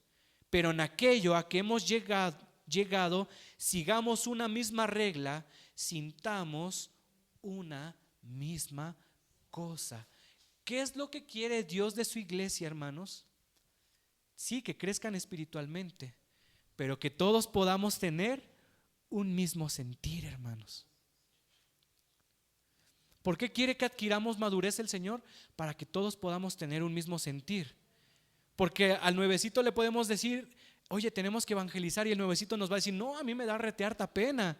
Pero en aquello a que hemos llegado, sigamos una misma regla, sintamos una misma cosa. ¿Qué es lo que quiere Dios de su iglesia, hermanos? Sí, que crezcan espiritualmente, pero que todos podamos tener un mismo sentir, hermanos. ¿Por qué quiere que adquiramos madurez el Señor? Para que todos podamos tener un mismo sentir. Porque al nuevecito le podemos decir, oye, tenemos que evangelizar, y el nuevecito nos va a decir, no, a mí me da harta pena.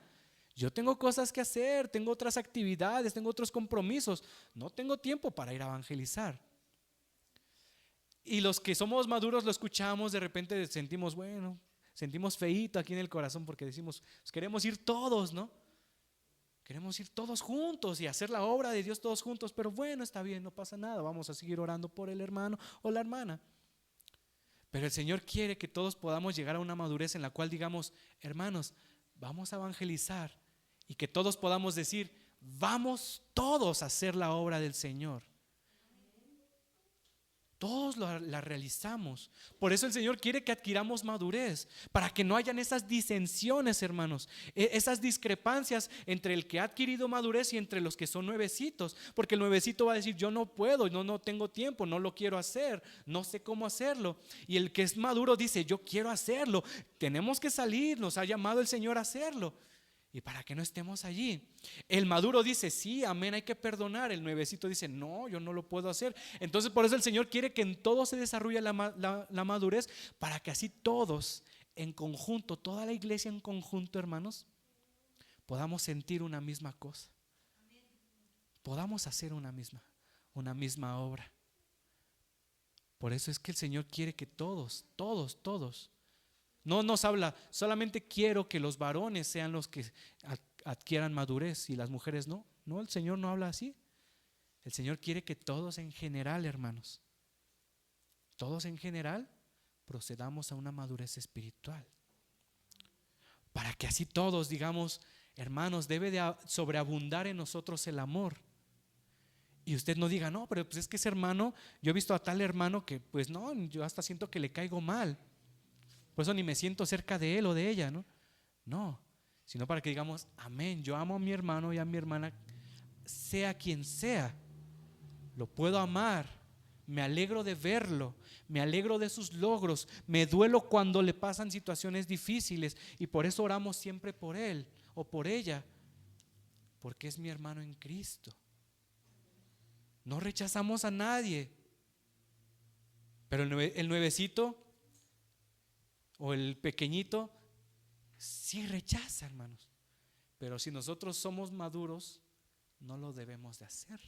Yo tengo cosas que hacer, tengo otras actividades, tengo otros compromisos, no tengo tiempo para ir a evangelizar. Y los que somos maduros lo escuchamos, de repente sentimos, bueno, sentimos feíto aquí en el corazón porque decimos, pues queremos ir todos, ¿no? Queremos ir todos juntos y hacer la obra de Dios todos juntos, pero bueno, está bien, no pasa nada, vamos a seguir orando por el hermano o la hermana. Pero el Señor quiere que todos podamos llegar a una madurez en la cual digamos, hermanos, vamos a evangelizar, y que todos podamos decir, vamos todos a hacer la obra del Señor. Todos la realizamos. Por eso el Señor quiere que adquiramos madurez, para que no hayan esas disensiones, hermanos, esas discrepancias entre el que ha adquirido madurez y entre los que son nuevecitos. Porque el nuevecito va a decir, yo no puedo, no tengo tiempo, no lo quiero hacer, no sé cómo hacerlo. Y el que es maduro dice, yo quiero hacerlo, tenemos que salir, nos ha llamado el Señor a hacerlo. Y para que no estemos allí. El maduro dice, sí, amén, hay que perdonar. El nuevecito dice, no, yo no lo puedo hacer. Entonces por eso el Señor quiere que en todo se desarrolle la madurez, para que así todos en conjunto, toda la iglesia en conjunto, hermanos, podamos sentir una misma cosa. Podamos hacer una misma obra. Por eso es que el Señor quiere que todos no nos habla, solamente quiero que los varones sean los que adquieran madurez y las mujeres no. No, el Señor no habla así. El Señor quiere que todos en general, hermanos, todos en general procedamos a una madurez espiritual. Para que así todos digamos, hermanos, debe de sobreabundar en nosotros el amor. Y usted no diga, no, pero pues es que ese hermano, yo he visto a tal hermano que pues no, yo hasta siento que le caigo mal. Por eso ni me siento cerca de él o de ella, ¿no? No, sino para que digamos, amén, yo amo a mi hermano y a mi hermana, sea quien sea, lo puedo amar, me alegro de verlo, me alegro de sus logros, me duelo cuando le pasan situaciones difíciles, y por eso oramos siempre por él o por ella, porque es mi hermano en Cristo. No rechazamos a nadie, pero el nuevecito o el pequeñito sí rechaza, hermanos. Pero si nosotros somos maduros, no lo debemos de hacer.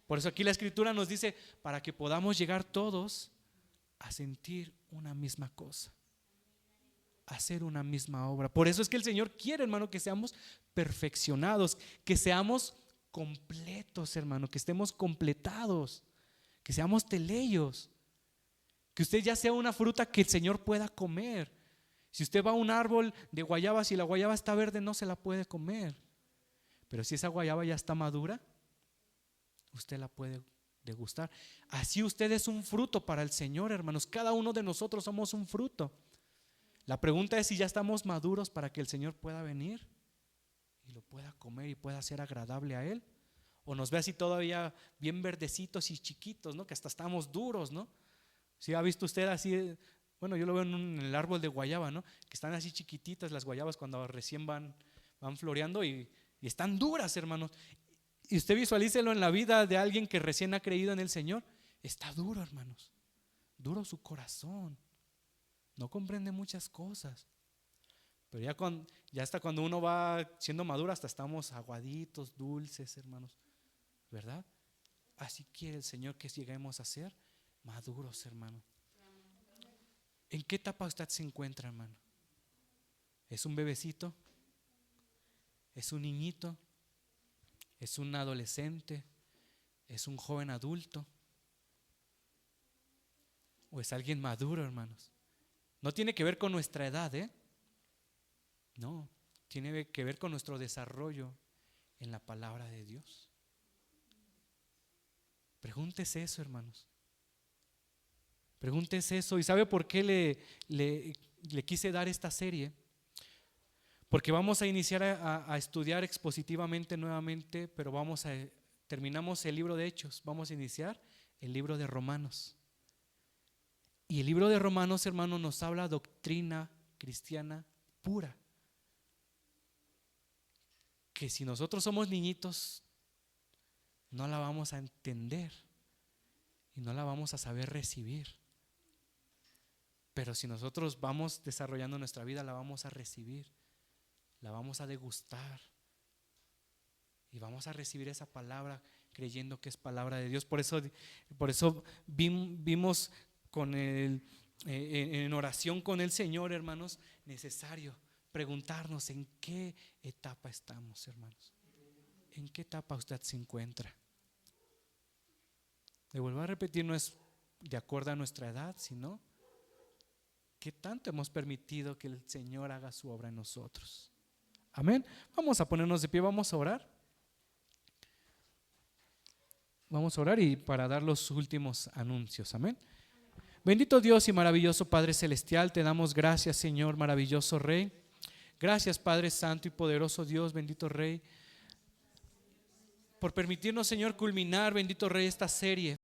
Por eso aquí la Escritura nos dice, para que podamos llegar todos a sentir una misma cosa, a hacer una misma obra. Por eso es que el Señor quiere, hermano, que seamos perfeccionados, que seamos completos, hermano, que estemos completados, que seamos teleios. Que usted ya sea una fruta que el Señor pueda comer. Si usted va a un árbol de guayaba, si la guayaba está verde, no se la puede comer. Pero si esa guayaba ya está madura, usted la puede degustar. Así usted es un fruto para el Señor, hermanos. Cada uno de nosotros somos un fruto. La pregunta es si ya estamos maduros para que el Señor pueda venir y lo pueda comer y pueda ser agradable a Él. O nos ve así todavía bien verdecitos y chiquitos, ¿no? Que hasta estamos duros, ¿no? Si ha visto usted así, bueno, yo lo veo en el árbol de guayaba, ¿no? Que están así chiquititas las guayabas cuando recién van floreando y están duras, hermanos. Y usted visualícelo en la vida de alguien que recién ha creído en el Señor. Está duro, hermanos. Duro su corazón. No comprende muchas cosas. Pero ya hasta cuando uno va siendo maduro, hasta estamos aguaditos, dulces, hermanos. ¿Verdad? Así quiere el Señor que lleguemos a ser maduros, hermano. ¿En qué etapa usted se encuentra, hermano? ¿Es un bebecito? ¿Es un niñito? ¿Es un adolescente? ¿Es un joven adulto? ¿O es alguien maduro, hermanos? No tiene que ver con nuestra edad, ¿eh? No, tiene que ver con nuestro desarrollo en la palabra de Dios. Pregúntese eso, hermanos. Pregúntese eso. ¿Y sabe por qué le quise dar esta serie? Porque vamos a iniciar a estudiar expositivamente nuevamente, pero terminamos el libro de Hechos, vamos a iniciar el libro de Romanos. Y el libro de Romanos, hermano, nos habla doctrina cristiana pura. Que si nosotros somos niñitos, no la vamos a entender y no la vamos a saber recibir. Pero si nosotros vamos desarrollando nuestra vida, la vamos a recibir, la vamos a degustar y vamos a recibir esa palabra creyendo que es palabra de Dios. Por eso vimos en oración con el Señor, hermanos, necesario preguntarnos en qué etapa estamos, hermanos. ¿En qué etapa usted se encuentra? Le vuelvo a repetir, no es de acuerdo a nuestra edad, sino qué tanto hemos permitido que el Señor haga su obra en nosotros. Amén. Vamos a ponernos de pie, vamos a orar. Vamos a orar y para dar los últimos anuncios. Amén. Bendito Dios y maravilloso Padre Celestial, te damos gracias, Señor, maravilloso Rey. Gracias, Padre Santo y poderoso Dios, bendito Rey, por permitirnos, Señor, culminar, bendito Rey, esta serie